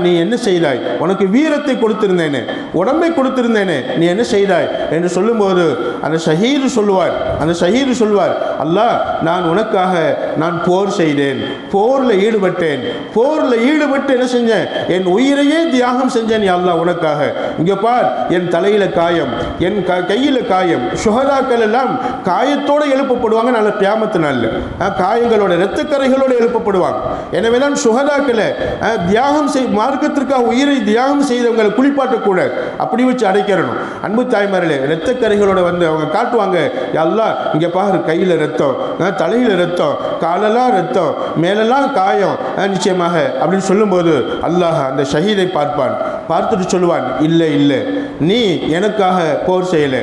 Speaker 1: நீ என்ன செய்தாய், உனக்கு வீரத்தை கொடுத்திருந்தேனே, உடம்பை கொடுத்திருந்தேனே, நீ என்ன செய்தாய் என்று சொல்லும்போது அந்த ஷஹீது சொல்வார், அல்லாஹ் நான் உனக்காக நான் போர் செய்தேன், போரில் ஈடுபட்டு என்ன செஞ்சேன், என் உயிரையே தியாகம் செஞ்சேன் அல்லாஹ் உனக்காக. இங்கே பார், என் தலையில காயம், என் கையில் காயம். சுஹதாக்கள் எல்லாம் காயத்தோடு எழுப்பப்படுவாங்க. நல்ல கியாமத்து நாளில் காயங்களோட இரத்தக்கரைகளோடு எழுப்பப்படுவாங்க. எனவே தான் சுஹதாக்களை தியாகம் மார்க்கத்திற்காக உயிரை தியாகம் செய்தவங்களை குளிப்பாட்டக்கூடாது, அப்படி வச்சு அடைக்கிறணும். அன்பு தாய்மார்களே, இரத்தக்கரைகளோட வந்து அவங்க காட்டுவாங்க, அல்லாஹ் இங்கே பாரு, கையில் ரத்தம், தலையில் ரத்தம், காலெல்லாம் ரத்தம், மேலெல்லாம் காயம், நிச்சயமாக அப்படின்னு சொல்லும்போது அல்லாஹ் அந்த ஷஹீதை பார்ப்பான். பார்த்துட்டு சொல்லுவான், இல்லை நீ எனக்காக போர் செய்யலை,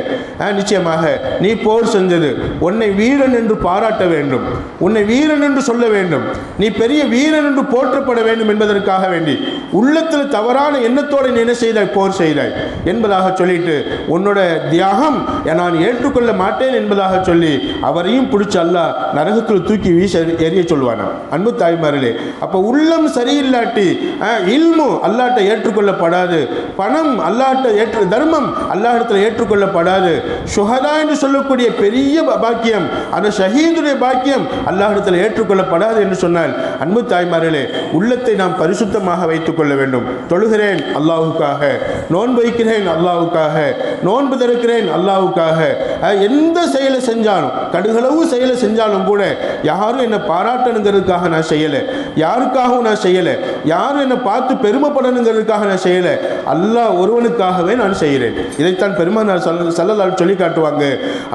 Speaker 1: நிச்சயமாக நீ போர் செஞ்சது உன்னை வீரன் என்று பாராட்ட வேண்டும், உன்னை வீரன் என்று சொல்ல வேண்டும், நீ பெரிய வீரன் என்று போற்றப்பட வேண்டும் என்பதற்காக வேண்டி உள்ளத்தில் தவறான எண்ணத்தோடு நீ என்ன செய்தாய், போர் செய்தாய் என்பதாக சொல்லிட்டு உன்னோட தியாகம் நான் ஏற்றுக்கொள்ள மாட்டேன் என்பதாக சொல்லி அவரையும் பிடிச்சி அல்லாஹ் நரகத்தில் தூக்கி வீச எறிய சொல்வானா. அன்பு தாய்மார்களே, அப்போ உள்ளம் சரியில்லாட்டி இல்மு அல்லாஹ்ட்ட ஏற்றுக்கொள்ளப்படாது, பணம் அல்லாஹ்ட்ட தர்மம் அல்லாஹ்விடத்தில் ஏற்றுக்கொள்ளப்படாது, ஷுஹதா என்று சொல்லக்கூடிய பெரிய பாக்கியம், அந்த ஷஹீதுடைய பாக்கியம் அல்லாஹ்விடத்தில் ஏற்றுக்கொள்ளப்படாது என்று சொன்னால் அன்பு தாய்மார்களே, உள்ளத்தை நாம் பரிசுத்தமாக வைத்துக் கொள்ள வேண்டும். தொழுகிறேன் அல்லாஹ்வுக்காக, நோன்பு வைக்கிறேன் அல்லாஹ்வுக்காக, நோன்பு திறக்கிறேன் அல்லாஹ்வுக்காக, எந்த செயலை செஞ்சாலும் கடுகளவு செயலை செஞ்சாலும் கூட யாரும் என்னை பாராட்டணுங்கிறதுக்காக நான் செய்யலை, யாருக்காகவும் நான் செய்யலை, யாரும் என்னை பார்த்து பெருமைப்படணுங்கிறதுக்காக நான் செய்யலை, அல்லாஹ் ஒருவனுக்காகவே நான் செய்கிறேன். இதைத்தான் பெருமானார் ஸல்லல்லாஹு சொல்லி காட்டுவாங்க.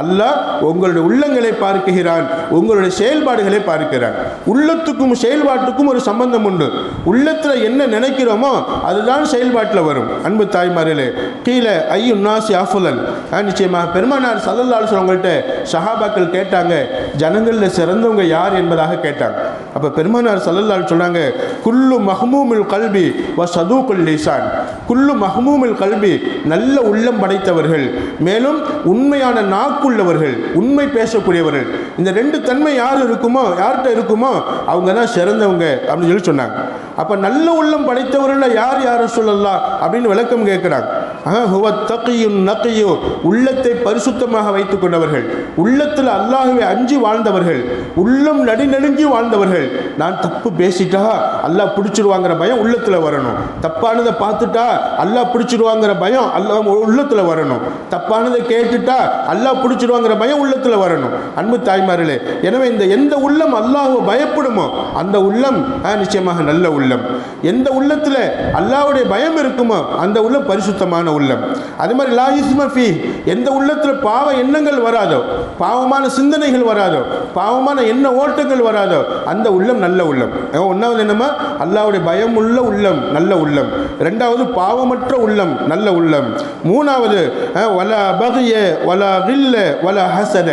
Speaker 1: அல்லாஹ் உங்களுடைய உள்ளங்களை பார்க்கிறான், உங்களுடைய செயல்பாடுகளை பார்க்கிறான். உள்ளத்துக்கும் செயல்பாட்டுக்கும் ஒரு சம்பந்தம் உண்டு. உள்ளத்தில் என்ன நினைக்கிறோமோ அதுதான் செயல்பாட்டில் வரும். அன்பு தாய்மார்களே, கீழே ஐயு நாசி அஃலல், நிச்சயமாக பெருமானார் ஸல்லல்லாஹு அலைஹி வஸல்லம் கிட்ட சஹாபாக்கள் கேட்டாங்க, ஜனங்களில் சிறந்தவங்க யார் என்பதாக கேட்டாங்க. அப்போ பெருமானார் ஸல்லல்லாஹு அலைஹி சொன்னாங்க, குல்லு மஹ்மூமில் கல்பி வ சதூகுல் லிசான். குல்லு மஹ்மூமில் கல்பி, நல்ல உள்ளம் படைத்தவர்கள், மேலும் உண்மையான நாக்குள்ளவர்கள், உண்மை பேசக்கூடியவர்கள். இந்த ரெண்டு தன்மை யார் இருக்குமோ, யார்கிட்ட இருக்குமோ அவங்க தான் சிறந்தவங்க அப்படின்னு சொல்லி சொன்னாங்க. அப்போ நல்ல உள்ளம் படைத்தவர்கள் யார் யார் சொல்லலாம் அப்படின்னு விளக்கம் கேட்குறாங்க. உள்ளத்தை பரிசுத்தமாக வைத்துக் கொண்டவர்கள், உள்ளத்தில் அல்லாஹ்வை அஞ்சி வாழ்ந்தவர்கள், உள்ளம் நடுநடுங்கி வாழ்ந்தவர்கள். நான் தப்பு பேசிட்டா அல்லாஹ் பிடிச்சிருவாங்கிற பயம் உள்ளத்தில் வரணும், தப்பானதை பார்த்துட்டா அல்லாஹ் பிடிச்சிருவாங்கிற பயம் உள்ளத்தில் வரணும், தப்பானதை கேட்டுட்டா அல்லாஹ் பிடிச்சிருவாங்கிற பயம் உள்ளத்தில் வரணும். அன்பு தாய்மார்களே, எனவே இந்த எந்த உள்ளம் அல்லாஹ்வை பயப்படுமோ அந்த உள்ளம் நிச்சயமாக நல்ல உள்ளம். எந்த உள்ளத்தில் அல்லாஹ்வுடைய பயம் இருக்குமோ அந்த உள்ளம் பரிசுத்தமான உள்ளம். அதே மாதிரி லா இஸ்ம ஃபீ, எந்த உள்ளத்தில் பாவ எண்ணங்கள் வராதோ, பாவமான சிந்தனைகள் வராதோ, பாவமான எண்ண ஓட்டங்கள் வராதோ அந்த உள்ளம் நல்ல உள்ளம். ஒன்றாவது என்னமா, அல்லாஹ்வுடைய பயம் உள்ள உள்ளம் நல்ல உள்ளம். ரெண்டாவது பாவமற்ற உள்ளம் நல்ல உள்ளம். மூணாவது வலா பகிய வலா கில்ல வலா ஹசத,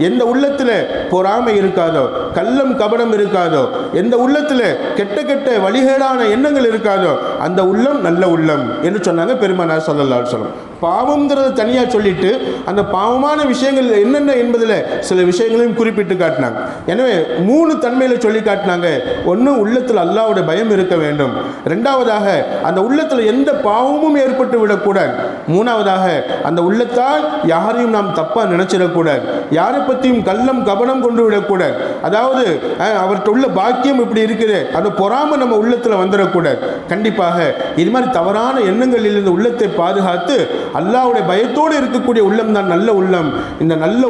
Speaker 1: எந்த உள்ளத்தில் பொறாமை இருக்காதோ, கள்ளம் கபடம் இருக்காதோ, எந்த உள்ளத்தில் கெட்ட கெட்ட வழிகேடான எண்ணங்கள் இருக்காதோ அந்த உள்ளம் நல்ல உள்ளம் என்று சொன்னாங்க பெருமானார் ஸல்லல்லாஹு அலைஹி வஸல்லம். பாவம்ங்கிறத தனியாக சொல்லிட்டு அந்த பாவமான விஷயங்கள் என்னென்ன என்பதில் சில விஷயங்களையும் குறிப்பிட்டு காட்டினாங்க. எனவே 3 தன்மையில் சொல்லி காட்டினாங்க. ஒன்று, உள்ளத்தில் அல்லாஹ்வுடைய பயம் இருக்க வேண்டும். ரெண்டாவதாக அந்த உள்ளத்தில் எந்த பாவமும் ஏற்பட்டு விடக்கூடாது. மூணாவதாக அந்த உள்ளத்தால் யாரையும் நாம் தப்பாக நினைச்சிடக்கூடாது, யாரை பற்றியும் கள்ளம் கபனம் கொண்டு விடக்கூடாது. அதாவது அவர்கிட்ட உள்ள பாக்கியம் இப்படி இருக்குது அந்த பொறாமை நம்ம உள்ளத்தில் வந்துடக்கூடாது. கண்டிப்பாக இது மாதிரி தவறான எண்ணங்களில் இருந்து உள்ளத்தை பாதுகாத்து அல்லாஹ்வுடைய பயத்தோடு இருக்கக்கூடிய உள்ளம் தான் நல்ல உள்ளம். இந்த நல்ல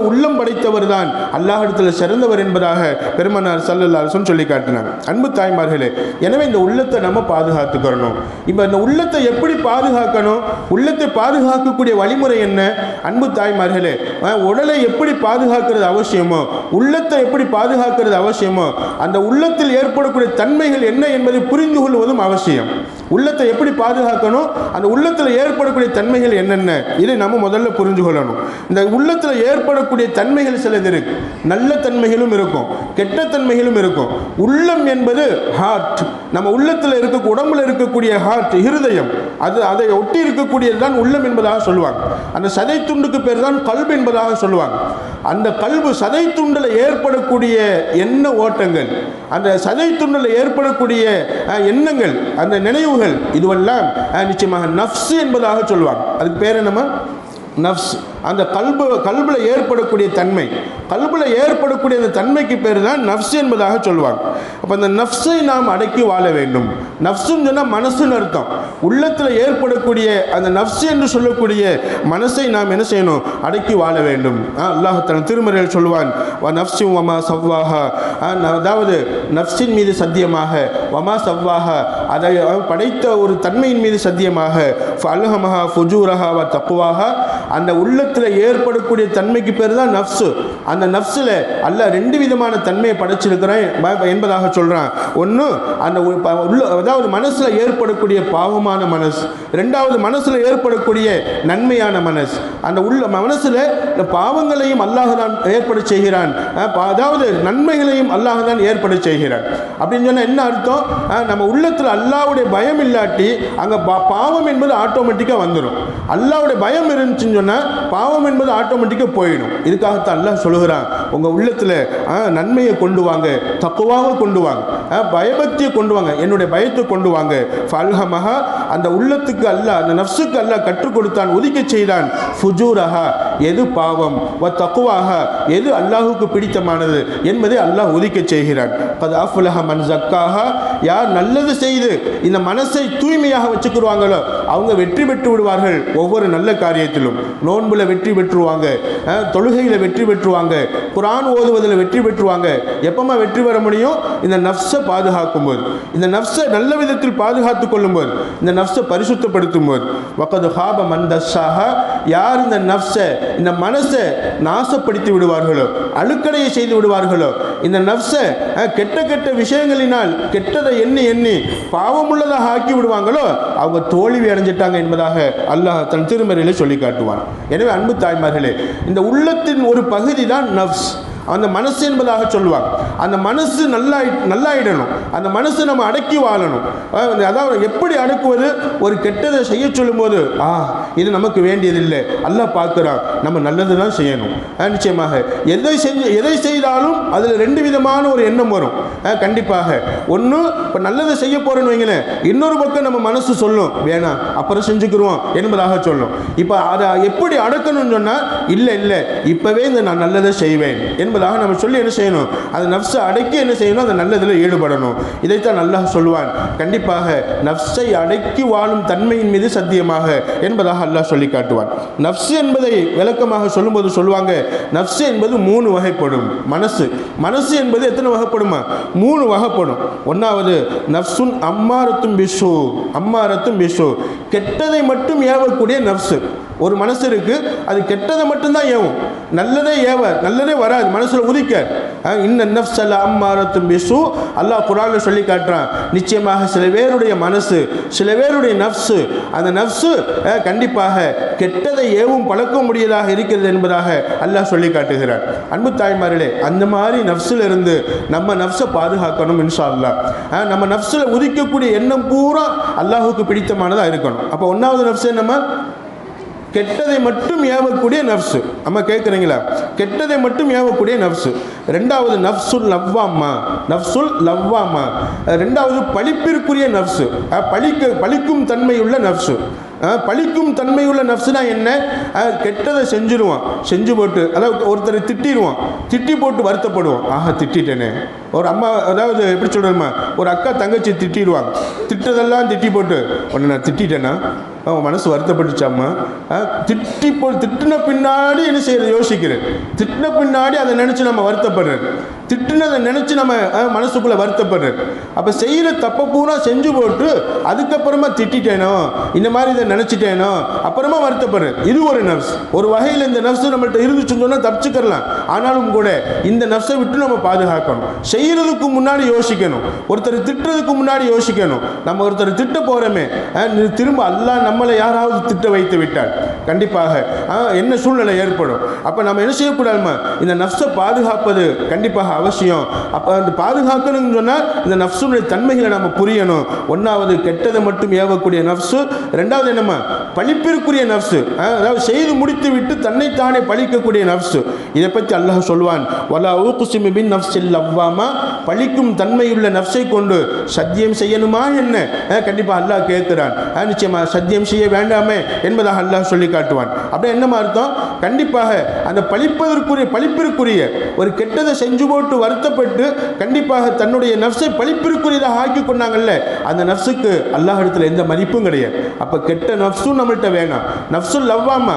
Speaker 1: உள்ளம் படைத்தவர் தான் அல்லாஹ்விடத்தில் சிறந்தவர் என்பதாக பெருமானார் ஸல்லல்லாஹு அலைஹி வஸல்லம் சொல்லி காட்டினாங்க. அன்பு தாய்மார்களே, எனவே இந்த உள்ளத்தை நம்ம பாதுகாத்துக்கணும். இப்போ இந்த உள்ளத்தை எப்படி பாதுகாக்கணும், உள்ளத்தை பாதுகாக்கக்கூடிய வழிமுறை என்ன? அன்பு தாய்மார்களே, உடலை எப்படி பாதுகாக்கிறது அவசியமோ, உள்ளத்தை எப்படி பாதுகாக்கிறது அவசியமோ, அந்த உள்ளத்தில் ஏற்படக்கூடிய தன்மைகள் என்ன என்பதை புரிந்து கொள்வதும் அவசியம். உள்ளத்தை எப்படி பாதுகாக்கணும், அந்த உள்ளத்தில் ஏற்படக்கூடிய தன்மைகள் என்னென்ன, இதை நம்ம முதல்ல புரிஞ்சு கொள்ளணும். இந்த உள்ளத்தில் ஏற்படக்கூடிய தன்மைகள் சிலது இருக்கு, நல்ல தன்மைகளும் இருக்கும், கெட்ட தன்மைகளும் இருக்கும். உள்ளம் என்பது ஹார்ட், நம்ம உள்ளத்தில் இருக்க உடம்புல இருக்கக்கூடிய ஹார்ட், இருதயம், அதை ஒட்டி இருக்கக்கூடியது தான் உள்ளம் என்பதாக சொல்லுவாங்க. அந்த சதை துண்டுக்கு பேர் தான் கல்பு என்பதாக சொல்லுவாங்க. அந்த கல்பு சதை துண்டில் ஏற்படக்கூடிய எண்ண ஓட்டங்கள், அந்த சதை துண்டில் ஏற்படக்கூடிய எண்ணங்கள், அந்த நினைவுகள், இதுவெல்லாம் நிச்சயமாக நஃப்ஸ் என்பதாக சொல்லுவாங்க. அதுக்கு பேர் என்னமா, நஃப்ஸ். அந்த கல்பில் ஏற்படக்கூடிய தன்மை, கல்பில் ஏற்படக்கூடிய அந்த தன்மைக்கு பேர் தான் நஃப்ஸ் என்பதாக சொல்லுவாங்க. அப்போ அந்த நஃப்ஸை நாம் அடக்கி வாழ வேண்டும். நஃப்ஸுன்னு சொன்னால் மனசுன்னு அர்த்தம். உள்ளத்தில் ஏற்படக்கூடிய அந்த நஃப்ஸ் என்று சொல்லக்கூடிய மனசை நாம் என்ன செய்யணும், அடக்கி வாழ வேண்டும். அல்லாஹ் தன் திருமறையில் சொல்லுவான், வ நஃப்ஸின் வமா சவ்வாஹா, அதாவது நஃப்ஸின் மீது சத்தியமாக, வமா சவ்வாஹா, அதை படைத்த ஒரு தன்மையின் மீது சத்தியமாக, ஃபஅல்ஹமஹா ஃபுஜூரஹா வ தக்வாஹா, அந்த உள்ளத்தில் ஏற்படக்கூடிய தன்மைக்கு பேர் தான் நஃப்ஸு. அந்த நஃப்ஸில் அல்லாஹ் 2 விதமான தன்மையை படைச்சிருக்கிறேன் என்பதாக சொல்கிறான். ஒன்று, அந்த அதாவது மனசில் ஏற்படக்கூடிய பாவமான மனசு, ரெண்டாவது மனசில் ஏற்படக்கூடிய நன்மையான மனசு, அந்த உள்ள மனசில் பாவங்களையும் அல்லாஹ் தான் ஏற்பட செய்கிறான், அதாவது நன்மைகளையும் அல்லாஹ் தான் ஏற்பட செய்கிறான். அப்படின்னு சொன்னால் என்ன அர்த்தம்? நம்ம உள்ளத்தில் அல்லாஹ்வுடைய பயம் இல்லாட்டி அங்கே பாவம் என்பது ஆட்டோமேட்டிக்காக வந்துடும். அல்லாஹ்வுடைய பயம் இருந்துச்சுன்னு சொன்னால் பாவம் என்பது ஆட்டோமேட்டிக்காக போயிடும். இதுக்காகத்தான் அல்லாஹ் சொல்லுகிறான், உங்கள் உள்ளத்தில் நன்மையை கொண்டு வாங்க, தக்குவாவை கொண்டு வாங்க, பயபக்தியை கொண்டு வாங்க, என்னுடைய பயத்தை கொண்டு வாங்க. ஃபல்ஹமஹா, அந்த உள்ளத்துக்கு அல்லாஹ், அந்த நஃப்ஸுக்கு அல்லாஹ் கற்றுக் கொடுத்தான், ஒதுக்க செய்தான். ஃபுஜூரஹா, எது பாவம், வ தக்குவாஹா, எது அல்லாஹுக்கு பிடித்தமானது என்பதை அல்லாஹ் ஒதுக்க செய்கிறான். கத் அஃப்லஹ மன் ஸக்காஹா, யார் நல்லது செய்து இந்த மனசை தூய்மையாக வச்சுக்குவாங்களோ அவங்க வெற்றி பெற்று விடுவார்கள். ஒவ்வொரு நல்ல காரியத்திலும் நோன்புல வெற்றி பெற்றுவாங்க, தொழுகையில் வெற்றி பெற்றுவாங்க, குர்ஆன் ஓதுவதில் வெற்றி பெற்றுவாங்க. எப்பமா வெற்றி பெற முடியும்? இந்த நஃப்ஸை பாதுகாக்கும் போது, இந்த நஃப்ஸை நல்ல விதத்தில் பாதுகாத்துக் கொள்ளும் போது, இந்த நஃப்ஸை பரிசுத்தப்படுத்தும் போது. வகது ஹாப மன் தஸ்ஸாஹா, யார் இந்த நஃப்ஸை, இந்த மனசை நாசப்படுத்தி விடுவார்களோ, அழுக்கடையை செய்து விடுவார்களோ, இந்த நஃப்ஸை கெட்ட கெட்ட விஷயங்களினால் கெட்டதை எண்ணி எண்ணி பாவமுள்ளதாக ஆக்கி விடுவாங்களோ அவங்க தோல்வி அடைஞ்சிட்டாங்க என்பதாக அல்லாஹ் தன் திருமறையிலே சொல்லி காட்டுவான். எனவே அன்பு தாய்மார்களே, இந்த உள்ளத்தின் ஒரு பகுதி தான் நஃப்ஸ், அந்த மனசு என்பதாக சொல்லுவாங்க. அந்த மனசு நல்லாயிடணும், அந்த மனசு நம்ம அடக்கி வாழணும். அதாவது எப்படி அடக்குவது? ஒரு கெட்டதை செய்ய சொல்லும் போது இது நமக்கு வேண்டியதில்லை, அல்லாஹ் பார்க்குறான், நம்ம நல்லது தான் செய்யணும். நிச்சயமாக எதை செய்தாலும் அதில் ரெண்டு விதமான ஒரு எண்ணம் வரும். கண்டிப்பாக ஒன்று, இப்போ நல்லதை செய்ய போகிறேன்னு வைங்களேன், இன்னொரு பக்கம் நம்ம மனசு சொல்லும் வேணாம் அப்புறம் செஞ்சுக்கிறோம் என்பதாக சொல்லும். இப்போ அதை எப்படி அடக்கணும்னு சொன்னால், இல்லை இல்லை இப்போவே நான் நல்லதை செய்வேன் என்பதாக நம்ம சொல்லி என்ன செய்யணும்? அந்த நஃப்ஸை அடக்கி என்ன செய்யணும்? அந்த நல்லதில் ஈடுபடணும். இதைத்தான் அல்லாஹ் சொல்லுவான், கண்டிப்பாக நஃப்ஸை அடக்கி வாழும் தன்மையின் மீது சத்தியமாக என்பதாக அல்லாஹ் சொல்லி காட்டுவான். நஃப்ஸ் என்பதை விளக்கமாக சொல்லும்போது சொல்லுவாங்க, நஃப்ஸ் என்பது 3 வகைப்படும். மனசு என்பது எத்தனை வகைப்படுமா? 3 வகைப்படும். ஒன்றாவது நஃப்ஸுன் அம்மாரத்தும் பிஷு, கெட்டதை மட்டும் ஏவக்கூடிய நஃப்ஸு. ஒரு மனசு இருக்கு, அது கெட்டதை மட்டும்தான் ஏவும், நல்லதே வராது, மனசுல உதிக்க. இன்ன நஃப்ஸல அம்மாரத்தும் பிஸு, அல்லாஹ் குர்ஆன்ல சொல்லி காட்டுறான், நிச்சயமாக சில பேருடைய மனசு, சில பேருடைய நஃப்ஸு, அந்த நஃப்ஸு கண்டிப்பாக கெட்டதை ஏவும் பழக்க முடியதாக இருக்கிறது என்பதாக அல்லாஹ் சொல்லி காட்டுகிறார். அன்பு தாய்மார்களே, அந்த மாதிரி நஃப்ஸில் இருந்து நம்ம நஃப்ஸை பாதுகாக்கணும் இன்ஷா அல்லாஹ். நம்ம நஃப்ஸில் உதிக்கக்கூடிய எண்ணம் பூரா அல்லாஹுக்கு பிடித்தமானதாக இருக்கணும். அப்போ 1வது நஃப்ஸை நம்ம கெட்டதை மட்டும் ஏவக்கூடிய நஃப்ஸு. அம்மா கேட்குறீங்களா? கெட்டதை மட்டும் ஏவக்கூடிய நஃப்ஸு. 2வது நஃப்ஸுல் லவ்வாமா, 2வது பழிப்பிற்குரிய நஃப்ஸு, பழிக்கும் தன்மையுள்ள நஃப்ஸு. பழிக்கும் தன்மையுள்ள நஃப்ஸுனா என்ன? கெட்டதை செஞ்சு போட்டு, அதாவது ஒருத்தரை திட்டி போட்டு வருத்தப்படுவோம், திட்டிட்டேனே. ஒரு அம்மா, அதாவது எப்படி சொல்கிறோம்மா, ஒரு அக்கா தங்கச்சி திட்டிடுவாங்க, திட்டதெல்லாம் திட்டி போட்டு உடனே நான் திட்டேன்னா அவன் மனசு வருத்தப்பட்டுச்சாம்மா. திட்டின பின்னாடி என்ன செய்யறது? யோசிக்கிறேன். திட்டின பின்னாடி அதை நினச்சி நம்ம வருத்தப்படுறது, திட்டினதை நினச்சி நம்ம மனசுக்குள்ளே வருத்தப்படுறது. அப்போ செய்கிற தப்பை பூரா செஞ்சு போட்டு அதுக்கப்புறமா திட்டேனோ, இந்த மாதிரி இதை நினச்சிட்டேனோ, அப்புறமா வருத்தப்படுறது. இது ஒரு நஃப்ஸ். ஒரு வகையில் இந்த நஃப்ஸ் நம்மள்கிட்ட இருந்துச்சுன்னு சொன்னால் தப்பிச்சுக்கலாம். ஆனாலும் கூட இந்த நஃப்ஸை விட்டு நம்ம பாதுகாக்கணும். செய்கிறதுக்கு முன்னாடி யோசிக்கணும், ஒருத்தர் திட்டுறதுக்கு முன்னாடி யோசிக்கணும். நம்ம ஒருத்தர் திட்ட போகிறோமே, திரும்ப அல்லாஹ் நம்மளை யாராவது திட்ட வைத்து விட்டால் கண்டிப்பாக என்ன சூழ்நிலை ஏற்படும்? அப்போ நம்ம என்ன செய்யக்கூடாதுமா? இந்த நஃப்ஸை பாதுகாப்பது கண்டிப்பாக அவசியம். அப்போ அந்த பாதுகாக்கணும்னு சொன்னால் இந்த நஃப்ஸுடைய தன்மைகளை நம்ம புரியணும். 1வது கெட்டதை மட்டும் ஏவக்கூடிய நஃப்ஸு, 2வது என்னம்மா? பழிப்பிற்குரிய நஃப்ஸு, அதாவது செய்து முடித்து விட்டு தன்னைத்தானே பழிக்கக்கூடிய நஃப்ஸு. இதை பற்றி அல்லாஹ் சொல்வான், வலா ஊகுஸிமு பின் நஃப்ஸில் லவ்வாமா, பழிக்கும் தன்மையுள்ள நஃப்ஸை கொண்டு சத்தியம் செய்யணுமா என்ன? கண்டிப்பாக அல்லாஹ் கேட்கிறான். நிச்சயமாக சத்தியம் செய்ய வேண்டாமே என்பதாக அல்லாஹ் சொல்லி காட்டுவான். அப்படியே என்னமா அர்த்தம்? கண்டிப்பாக அந்த பழிப்பிற்குரிய ஒரு கெட்டதை செஞ்சு போட்டு வருத்தப்பட்டு கண்டிப்பாக தன்னுடைய நஃப்ஸை பழிப்பிற்குரியதாக ஆக்கி கொண்டாங்கல்ல, அந்த நஃப்ஸுக்கு அல்லாஹ் இடத்துல எந்த மதிப்பும் கிடையாது. அப்போ கெட்ட நஃப்ஸும் நம்மள்கிட்ட வேணாம். நஃப்ஸுல் லவ்வாமா,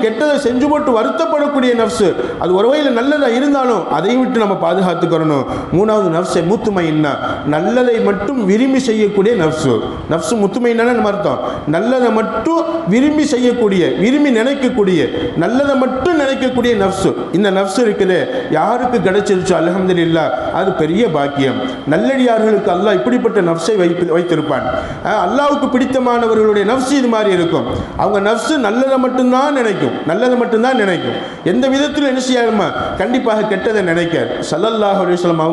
Speaker 1: கெட்டதை செஞ்சு போட்டு வருத்தப்படக்கூடிய நஃப்ஸு, அது ஒரு வகையில் நல்லதாக இருந்தாலும் அதையும் விட்டு நம்ம பாதுகாத்துக்கிறணும். 3வது நஃப்ஸை முத்துமையின்னா, நல்லதை மட்டும் விரும்பி செய்யக்கூடிய நஃப்ஸு. நஃப்ஸு முத்துமையின்னா நம்ம அர்த்தம் நல்லதை மட்டும் விரும்பி செய்யக்கூடிய, விரும்பி நினைக்கக்கூடிய, நல்லதை மட்டும் நினைக்கக்கூடிய நஃப்ஸு. இந்த நஃப்ஸ் இருக்குது யாருக்கு கிடைச்சிருச்சோ அல்ஹம்துலில்லாஹ், அது பெரிய பாக்கியம். நல்லடியார்களுக்கு அல்லாஹ் இப்படிப்பட்ட நஃப்ஸை வைத்திருப்பான். அல்லாஹ்வுக்கு பிடித்தமானவர்களுடைய நஃப்ஸ் இது மாதிரி இருக்கும். அவங்க நஃப்ஸ் நல்லதை மட்டும்தான் நினைக்கும், நல்லதை மட்டும்தான் நினைக்கும். எந்த விதத்தில் என்ன செய்யாருமா, கண்டிப்பாக கெட்டதை நினைக்கார். ஸல்லல்லாஹு அலைஹி வஸல்லம்